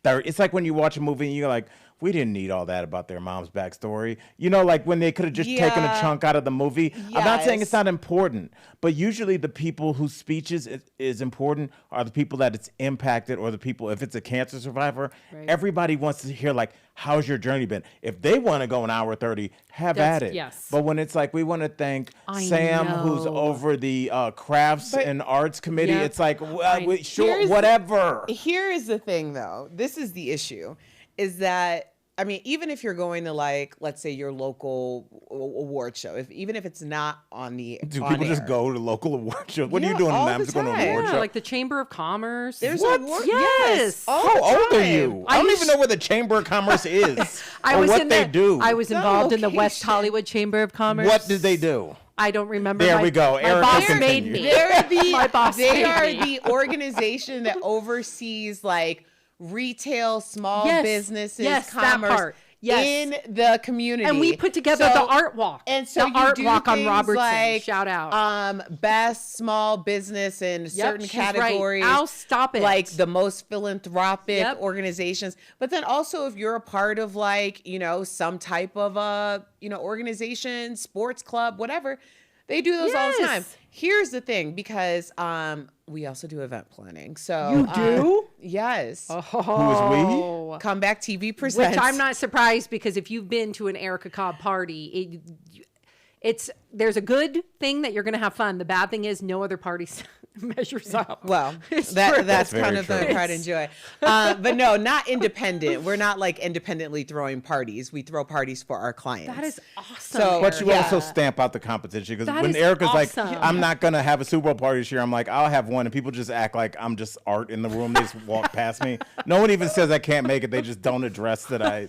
30. It's like when you watch a movie and you're like, we didn't need all that about their mom's backstory. You know, like when they could have just taken a chunk out of the movie. I'm not saying it's not important, but usually the people whose speeches is important are the people that it's impacted, or the people, if it's a cancer survivor, everybody wants to hear like, how's your journey been? If they want to go an hour 30, have at it. Yes. But when it's like, we want to thank Sam, who's over the crafts and arts committee, it's like, well, sure, whatever. Here is the thing, though. This is the issue, is that, I mean, even if you're going to, like, let's say your local award show, even if it's not on the Do on people just air. go to local award shows? What are Yeah, you doing, all ma'am? the Just going to an time. award Yeah, show? like the Chamber of Commerce. There's What? award- Yes. all How the old are time. you? I I don't used- even know where the Chamber of Commerce is I or was what in they the- do. I was The involved in the West location. Hollywood Chamber of Commerce. What did they do? I don't remember. There we go. My Erica boss continue. made me. They're My boss they made are me. the organization that oversees, like, retail, small Yes. businesses, Yes, that commerce part. Yes. in the community. And we put together So- the art walk. And so the you art do walk on things Robertson. like, Shout out. Best small business in certain she's right. categories. I'll stop it. Like the most philanthropic Yep. organizations. But then also if you're a part of, like, you know, some type of organization, sports club, whatever, they do those all the time. Yes. Here's the thing, because we also do event planning. So You do? yes. Oh. Comeback TV presents. Which I'm not surprised, because if you've been to an Erica Cobb party, there's a good thing that you're going to have fun. The bad thing is no other party measures up. Well, It's that's true. kind very of the true. pride and joy. But no, not independent. We're not like independently throwing parties. We throw parties for our clients. That is awesome. So- But you Yeah. also stamp out the competition, because That when is Erica's awesome. like, I'm not going to have a Super Bowl party this year, I'm like, I'll have one. And people just act like I'm just art in the room. They just walk past me. No one even says I can't make it. They just don't address that I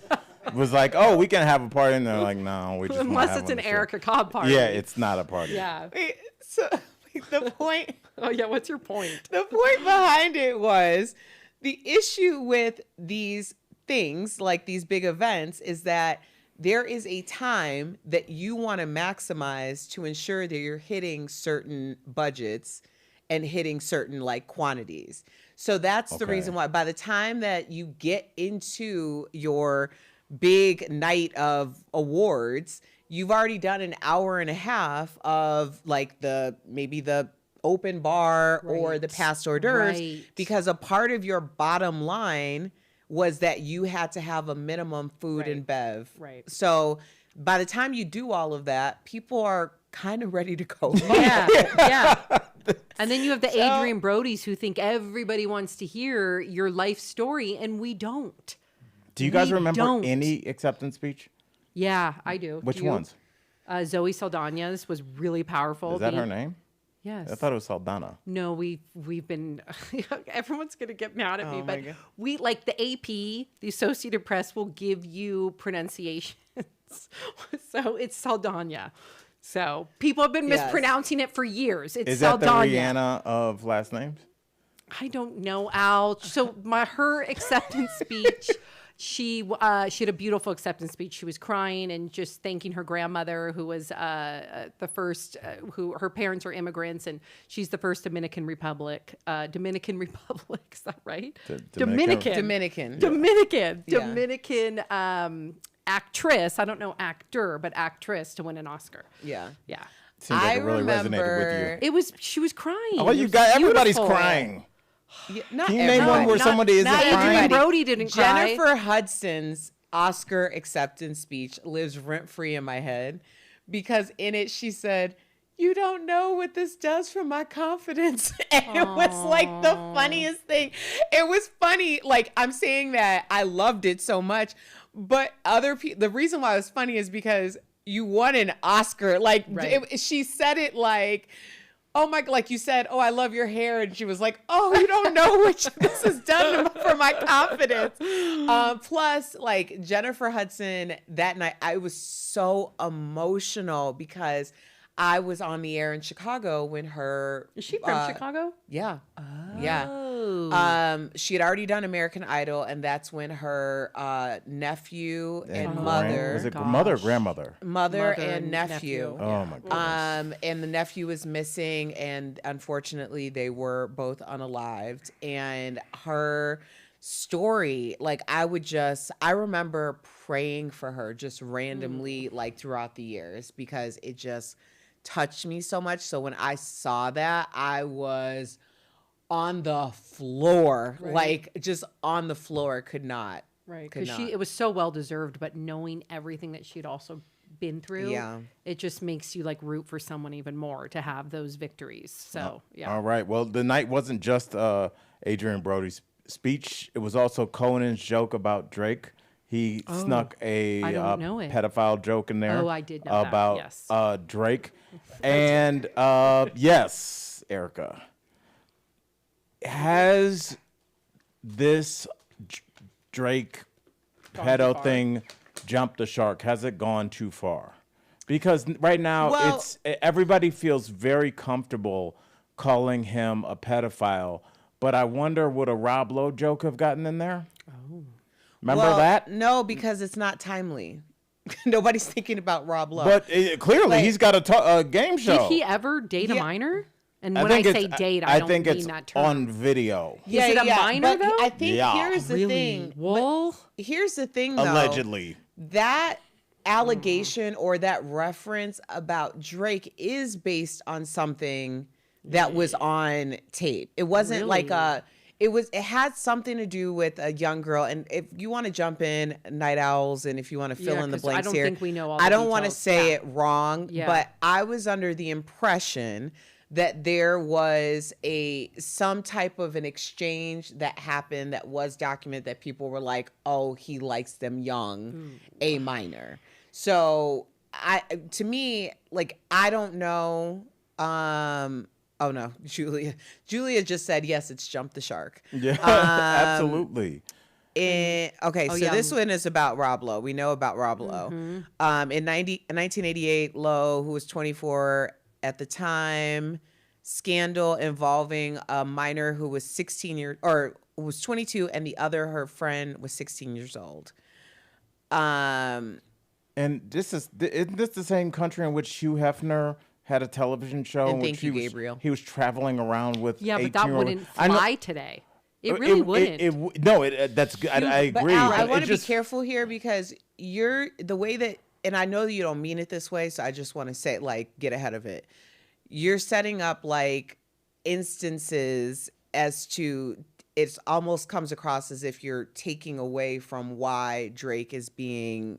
was like, oh, we can have a party. And they're like, no, we just wanna Unless have it's one an this year. Erica Cobb party. Yeah, it's not a party. Yeah. Wait, so the point. Oh, yeah. What's your point? The point behind it was the issue with these things, like these big events, is that there is a time that you want to maximize to ensure that you're hitting certain budgets and hitting certain, like, quantities. So that's the Okay. reason why by the time that you get into your big night of awards, you've already done an hour and a half of, like, maybe the open bar or Right. the past hors d'oeuvres, Right. because a part of your bottom line was that you had to have a minimum food Right. and bev. Right. So by the time you do all of that, people are kind of ready to go. Yeah, yeah. And then you have the Adrian Brodies who think everybody wants to hear your life story, and we don't. Do you guys We remember don't. any acceptance speech? Yeah, I do. Which Do you? ones? Zoe Saldana's was really powerful. Is that her name? Yes. I thought it was Saldana. No, we've been. Everyone's gonna get mad at me, my but God. we like the AP, the Associated Press will give you pronunciations, so it's Saldana. So people have been Yes. mispronouncing it for years. It's Is that the Saldana. Rihanna of last names? I don't know, Al. So her acceptance speech. She had a beautiful acceptance speech. She was crying and just thanking her grandmother, who was the first, who her parents are immigrants, and she's the first Dominican Republic. Dominican Republic, is that right? Dominican. Dominican. Yeah. Dominican actress. I don't know actor, but actress to win an Oscar. Yeah. Yeah, Seems like I it really remember. resonated with you. she was crying. Oh, It you was got everybody's beautiful. crying. Yeah, not Can you name one everybody. where somebody isn't not crying? Adrian everybody. Brody didn't cry. Jennifer Hudson's Oscar acceptance speech lives rent free in my head because in it she said, "You don't know what this does for my confidence." And it was like the funniest thing. It was funny. Like, I'm saying that I loved it so much, but other people, the reason why it was funny is because you won an Oscar. Like, Right. she said it like, "Oh my," like you said, "Oh, I love your hair." And she was like, "Oh, you don't know what this has done for my confidence." Plus, like, Jennifer Hudson, that night, I was so emotional because I was on the air in Chicago when her. Is she from Chicago? Yeah. Yeah. Oh. She had already done American Idol, and that's when her nephew and Gran- mother, Was it Gosh. mother or grandmother? mother Mother and and nephew. nephew. Oh my goodness. And the nephew was missing, and unfortunately, they were both unalived. And her story, like, I remember praying for her just randomly, like, throughout the years because it just touched me so much. So when I saw that, I was on the floor, Right. like, just on the floor, could not. Right, Could because not. it was so well deserved, but knowing everything that she'd also been through, Yeah. it just makes you like root for someone even more to have those victories. So yeah, All right. Well, the night wasn't just Adrian Brody's speech. It was also Conan's joke about Drake. He snuck a I don't know it. pedophile joke in there. Oh, I did know that, about yes. Drake. And yes, Erica, has this Drake pedo far? thing jumped the shark? Has it gone too far? Because right now Well- everybody feels very comfortable calling him a pedophile, but I wonder, would a Rob Lowe joke have gotten in there? Oh, remember Well, that? No, because it's not timely. Nobody's thinking about Rob Lowe. But clearly, Like- he's got a game show. did he ever date a Yeah. minor? And when I say date, I don't think mean it's that term. on video. Is it a minor, but though? I think Yeah. here's the Really? thing. Well, Here's the thing, though. Allegedly. That allegation or that reference about Drake is based on something that was on tape. It wasn't like Really? it had something to do with a young girl. And if you want to jump in, Night Owls, and if you want to fill Yeah, in the 'cause I blanks don't here, think we know all I the don't want to details. say Yeah. it wrong, Yeah. but I was under the impression that there was some type of an exchange that happened that was documented that people were like, "Oh, he likes them young, a minor." So to me, like, I don't know. Oh no, Julia just said yes. It's jumped the shark. Yeah, absolutely. Okay, so yeah. this one is about Rob Lowe. We know about Rob Lowe. In 1988, Lowe, who was 24 at the time, scandal involving a minor who was 22, and the other, her friend, was 16 years old. And isn't this the same country in which Hugh Hefner had a television show? And in which thank you, he was, Gabriel. He was traveling around with yeah, but that 18-year-old wouldn't I know- fly today. It really wouldn't. That's good. I But agree. Al, I It want to be just- careful here because you're the way that, and I know that you don't mean it this way, so I just want to say, like, get ahead of it. You're setting up like instances as to, it almost comes across as if you're taking away from why Drake is being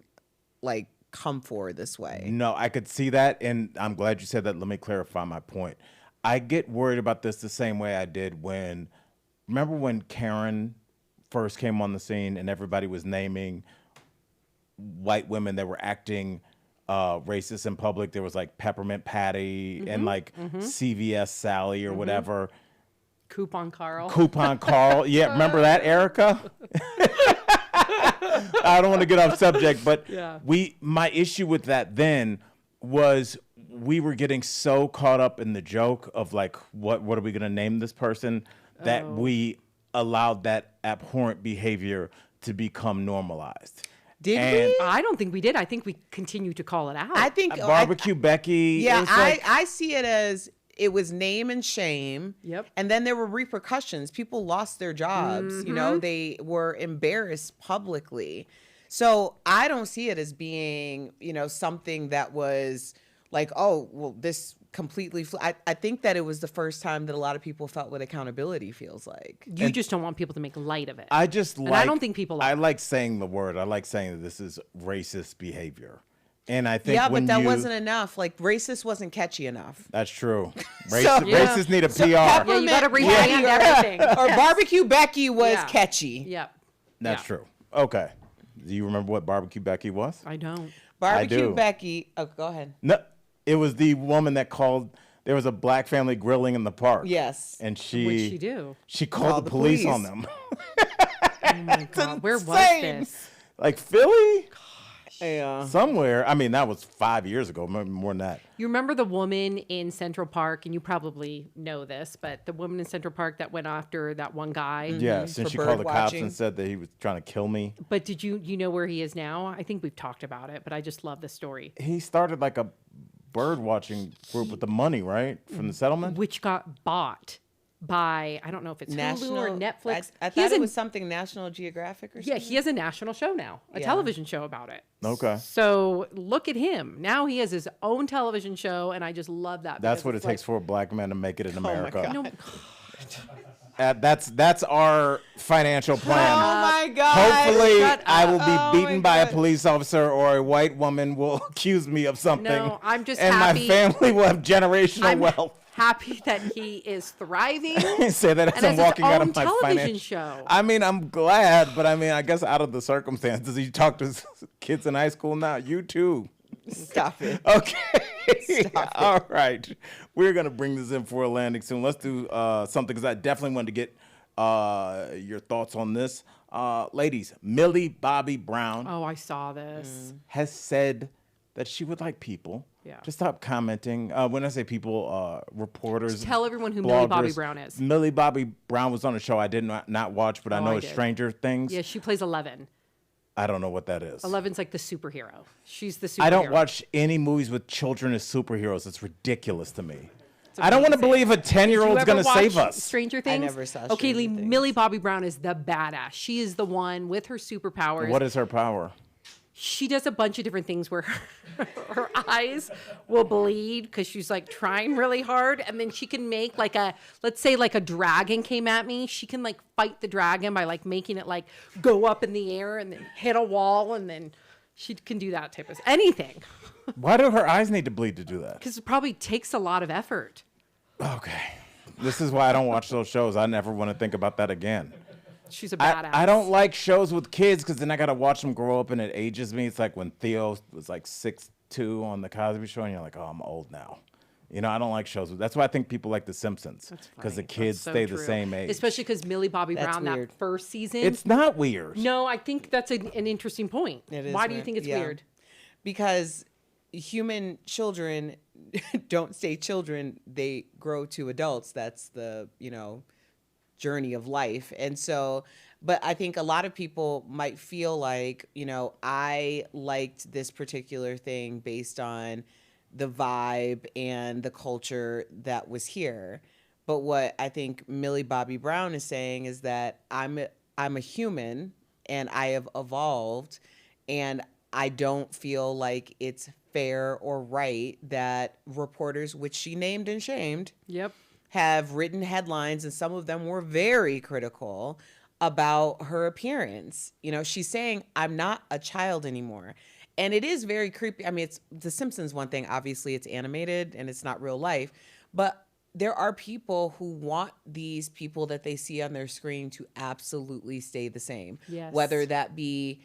like come forward this way. No, I could see that, and I'm glad you said that. Let me clarify my point. I get worried about this the same way I did remember when Karen first came on the scene and everybody was naming white women that were acting racist in public. There was like Peppermint Patty and like CVS Sally or whatever. Coupon Carl. Coupon Carl. Yeah, remember that, Erica? I don't want to get off subject, but Yeah. my issue with that then was we were getting so caught up in the joke of like, what are we going to name this person, that we allowed that abhorrent behavior to become normalized. Did And we? I don't think we did. I think we continue to call it out. I think Barbecue Becky. Yeah, it's like, I see it as it was name and shame. Yep. And then there were repercussions. People lost their jobs. You know, they were embarrassed publicly. So I don't see it as being, you know, something that was like, oh, well, this completely. I think that it was the first time that a lot of people felt what accountability feels like. you just don't want people to make light of it. I just And like. I don't think people like I it. like saying the word. I like saying that this is racist behavior, and I think Yeah, when but that you, wasn't enough. Like racist wasn't catchy enough. That's true. So- Racists need a PR. yeah, you got to rebrand everything. Or Barbecue Becky was Yeah. catchy. Yep. That's Yeah. true. Okay. Do you remember what Barbecue Becky was? I don't. Barbecue do. Becky. Oh, go ahead. No, it was the woman that called. There was a black family grilling in the park. Yes. And What'd she do? She called the police on police. them. Oh my God. Where was insane. this? Like Philly? Yeah. Somewhere. I mean, that was 5 years ago, maybe more than that. You remember the woman in Central Park, and you probably know this, but the woman in Central Park that went after that one guy. Yes, and For she called the bird cops watching. and said that he was trying to kill me. But did you know where he is now? I think we've talked about it, but I just love the story. He started like a bird watching group with the money, right? From the settlement? Which got bought by, I don't know if it's Hulu or Netflix. I He has thought it a- was something National Geographic or something. Yeah, he has a national show now, a Yeah. television show about it. Okay. So look at him. Now he has his own television show, and I just love that. That's because what it it's takes like- for a black man to make it in my America. God. No, That's our financial plan. Oh my God. Hopefully, shut I will up. Oh be my beaten by a God. police officer or a white woman will accuse me of something. No, I'm just and happy- my family will have generational I'm wealth. happy that he is thriving. Say that as And I'm has his walking out own of my television financial. show. I mean, I'm glad, but I mean, I guess out of the circumstances, you talk to kids in high school now. You too. Stop it. Okay. All right. We're going to bring this in for a landing soon. Let's do something because I definitely wanted to get your thoughts on this. Ladies, Millie Bobby Brown Oh, I saw this. has said that she would like people Yeah. to stop commenting. When I say people, reporters. Just tell everyone who Millie Bobby bloggers. Brown is. Millie Bobby Brown was on a show I did not watch, but I Oh, know I it's did. Stranger Things. Yeah, she plays 11. I don't know what that is. 11's like the superhero. She's the superhero. I don't watch any movies with children as superheroes. It's ridiculous to me. I don't want to believe a 10-year-old's You going ever to save watch us. Stranger Things? never saw Okay, Stranger Things. Millie Bobby Brown is the badass. She is the one with her superpowers. What is her power? She does a bunch of different things where her eyes will bleed because she's like trying really hard, and then she can make like let's say like a dragon came at me, she can like fight the dragon by like making it like go up in the air and then hit a wall, and then she can do that type of anything Why do her eyes need to bleed to do that? because it probably takes a lot of effort. Okay. This is why I don't watch those shows. I never want to think about that again. She's a badass. I don't like shows with kids because then I got to watch them grow up and it ages me. It's like when Theo was like 6'2" on the Cosby Show and you're like, oh, I'm old now. You know, I don't like shows. That's why I think people like The Simpsons because the Funny. kids That's so stay the true. same age. Especially because Millie Bobby That's Brown weird. that first season. It's not weird. No, I think that's an interesting point. It is Why do you weird. think it's Yeah. weird? Because human children don't stay children, they grow to adults. That's the, journey of life. And so, but I think a lot of people might feel like, I liked this particular thing based on the vibe and the culture that was here. But what I think Millie Bobby Brown is saying is that I'm a human and I have evolved, and I don't feel like it's fair or right that reporters, which she named and shamed, Yep. have written headlines, and some of them were very critical about her appearance. She's saying, I'm not a child anymore. And it is very creepy. I mean, it's The Simpsons one thing. Obviously, it's animated and it's not real life. But there are people who want these people that they see on their screen to absolutely stay the same. Yes. Whether that be,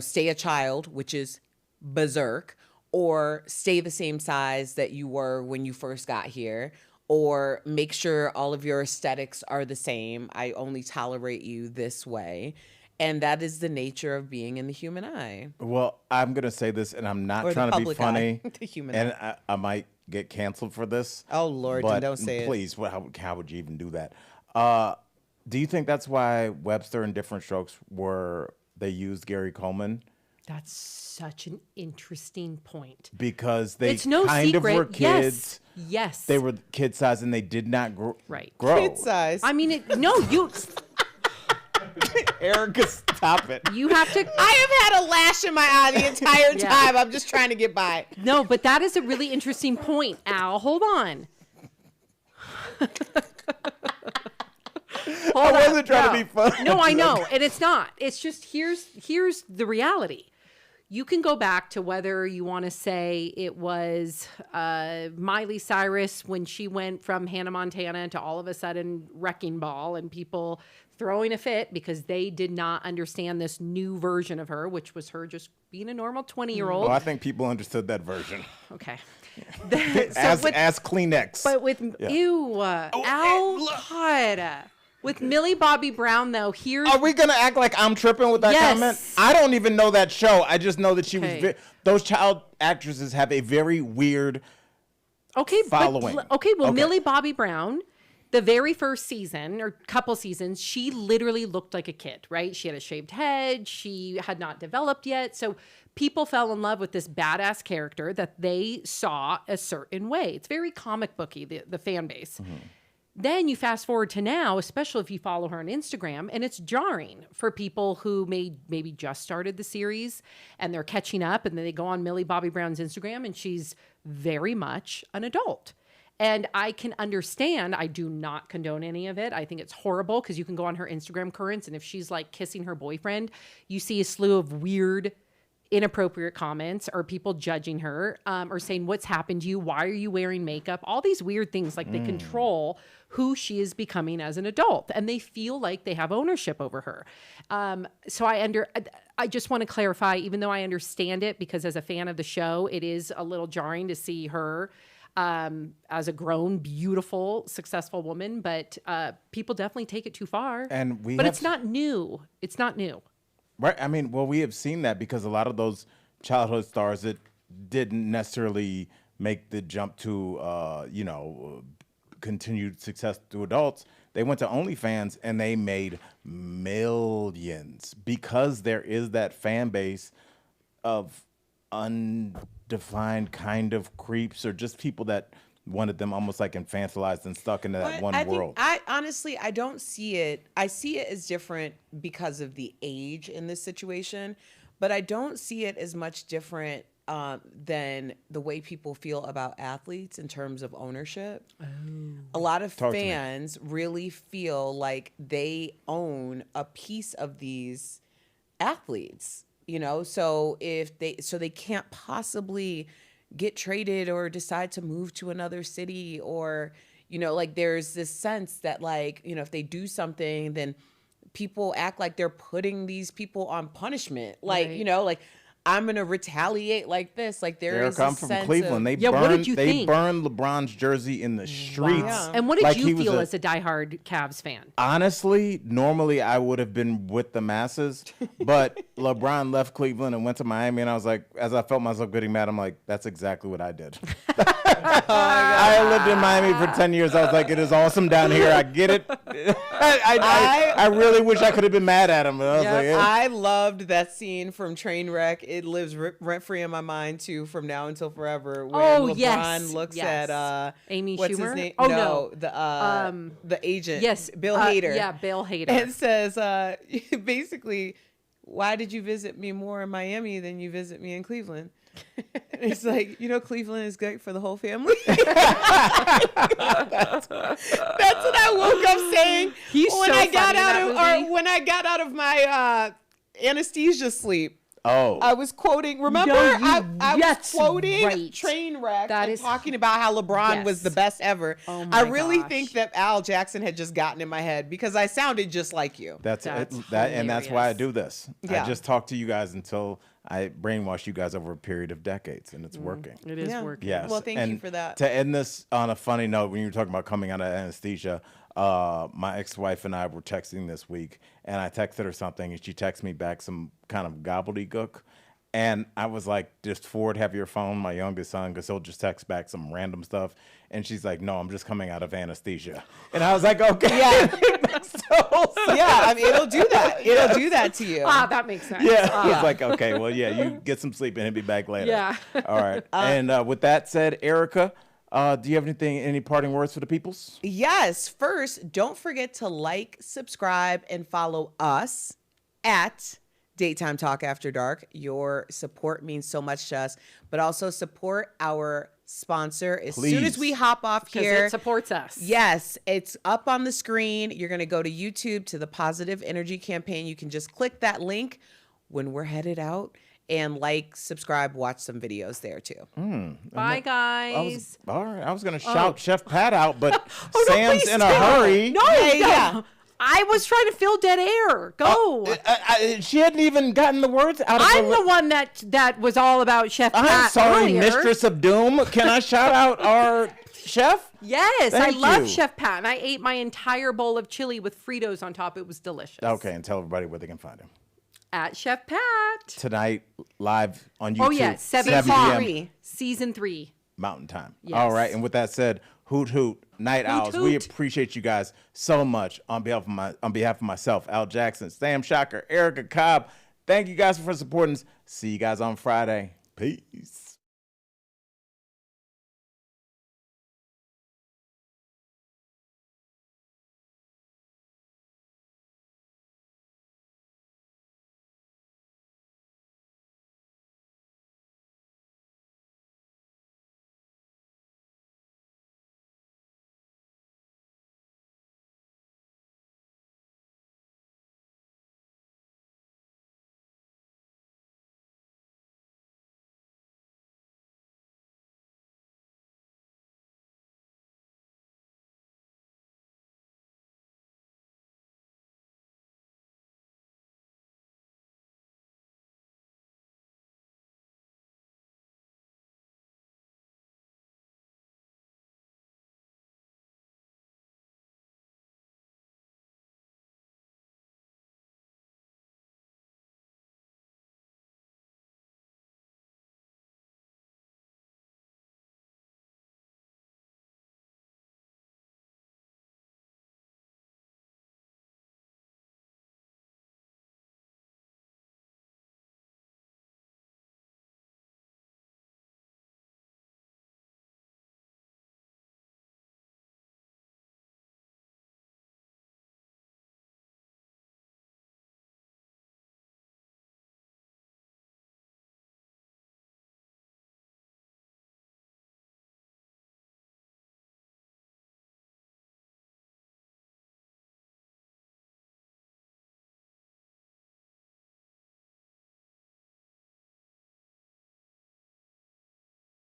stay a child, which is berserk, or stay the same size that you were when you first got here, or make sure all of your aesthetics are the same. I only tolerate you this way. And that is the nature of being in the human eye. Well, I'm going to say this, and I'm not Or the trying to be public funny. eye. The human and eye. I might get canceled for this. Oh, Lord, but don't say it. please, how would you even do that? Do you think that's why Webster and Different Strokes they used Gary Coleman? That's such an interesting point. Because they It's no kind secret. of were kids. Yes. They were kid size and they did not grow. Right. Kid size. I mean, you Erica, stop it. you have to. I have had a lash in my eye the entire Yeah. time. I'm just trying to get by. No, but that is a really interesting point, Al. Hold on. I wasn't trying to be funny. No, I know, and it's not. It's just here's the reality. You can go back to whether you want to say it was Miley Cyrus when she went from Hannah Montana to all of a sudden Wrecking Ball and people throwing a fit because they did not understand this new version of her, which was her just being a normal 20-year-old. Oh, I think people understood that version. Okay. As Kleenex. But with Al, God. With Millie Bobby Brown, though, here's Are we gonna act like I'm tripping with that Yes. comment? I don't even know that show. I just know that she Okay. was. Those child actresses have a very weird. following. Well, Okay. Millie Bobby Brown, the very first season or couple seasons, she literally looked like a kid, right? She had a shaved head. She had not developed yet. So people fell in love with this badass character that they saw a certain way. It's very comic booky, the fan base. Mm-hmm. Then you fast forward to now, especially if you follow her on Instagram, and it's jarring for people who maybe just started the series and they're catching up, and then they go on Millie Bobby Brown's Instagram and she's very much an adult. And I can understand, I do not condone any of it. I think it's horrible because you can go on her Instagram currents, and if she's like kissing her boyfriend, you see a slew of weird, inappropriate comments or people judging her or saying, what's happened to you? Why are you wearing makeup? All these weird things, like they control who she is becoming as an adult, and they feel like they have ownership over her. So I just want to clarify, even though I understand it, because as a fan of the show, it is a little jarring to see her as a grown, beautiful, successful woman, but people definitely take it too far. But it's not new. It's not new. Right. I mean, well, we have seen that because a lot of those childhood stars that didn't necessarily make the jump to, continued success to adults, they went to OnlyFans and they made millions because there is that fan base of undefined kind of creeps or just people that wanted them almost like infantilized and stuck into that one world. I honestly, I don't see it. I see it as different because of the age in this situation, but I don't see it as much different than the way people feel about athletes in terms of ownership. A lot of fans really feel like they own a piece of these athletes, so they can't possibly get traded or decide to move to another city, or there's this sense that if they do something, then people act like they're putting these people on punishment, Right. I'm gonna retaliate like this. There is a I'm sense from Cleveland. of, what did you They think? burned LeBron's jersey in the streets. Wow. And what did like you he was feel as a diehard Cavs fan? Honestly, normally I would have been with the masses, but LeBron left Cleveland and went to Miami, and I was like, as I felt myself getting mad, I'm like, that's exactly what I did. I lived in Miami for 10 years. I was like, it is awesome down here. I get it. I really wish I could have been mad at him. But I was like, I loved that scene from Trainwreck. It lives rent free in my mind too, from now until forever. When LeBron looks at Amy what's Schumer? his name? Oh, no, the agent. Yes, Bill Hader. Yeah, Bill Hader. And says basically, why did you visit me more in Miami than you visit me in Cleveland? It's like, Cleveland is great for the whole family. That's what I woke up saying when I got out of my anesthesia sleep. Oh. I was quoting. Remember, No, I was yes, quoting right. Trainwreck That and is- talking about how LeBron was Yes. the best ever. Oh I my really gosh. think that Al Jackson had just gotten in my head because I sounded just like you. That's That's and that's why I hilarious. do this. Yeah. I just talk to you guys until I brainwash you guys over a period of decades, and it's working. It is Yeah. working. Yes. Well, thank you and for that. To end this on a funny note, when you were talking about coming out of anesthesia, my ex-wife and I were texting this week, and I texted her something, and she texted me back some kind of gobbledygook. And I was like, just Ford, have your phone, my youngest son, because he'll just text back some random stuff. And she's like, no, I'm just coming out of anesthesia. And I was like, okay. Yeah. It makes total sense. Yeah, I mean, it'll do that. It'll do that to you. Ah, that makes sense. Yeah, I Yeah. was like, okay, well, yeah, you get some sleep and he'll be back later. Yeah. All right. And with that said, Erica, do you have any parting words for the peoples? Yes. First, don't forget to like, subscribe, and follow us at Daytime Talk After Dark. Your support means so much to us, but also support our sponsor as soon as Please. we hop off Because here. it supports us. Yes, it's up on the screen. You're going to go to YouTube to the Positive Energy Campaign. You can just click that link when we're headed out and like, subscribe, watch some videos there too. Bye, guys. All right. I was going to shout Chef Pat out, but Oh, no, Sam's please in a don't. hurry. No, Yeah, no. yeah. I was trying to fill dead air. Go. She hadn't even gotten the words out of I'm her. the one that was all about Chef I'm Pat sorry, earlier. Mistress of Doom. Can I shout out our chef? Yes, Thank I love you. Chef Pat, and I ate my entire bowl of chili with Fritos on top. It was delicious. Okay, and tell everybody where they can find him. At Chef Pat. Tonight, live on YouTube. Oh yeah, 7 7 o'clock. p.m. Season 3. Mountain Time. Yes. All right, and with that said, hoot hoot, night owls. We hoot. appreciate you guys so much on behalf of myself, Al Jackson, Sam Shocker, Erica Cobb. Thank you guys for supporting us. See you guys on Friday. Peace.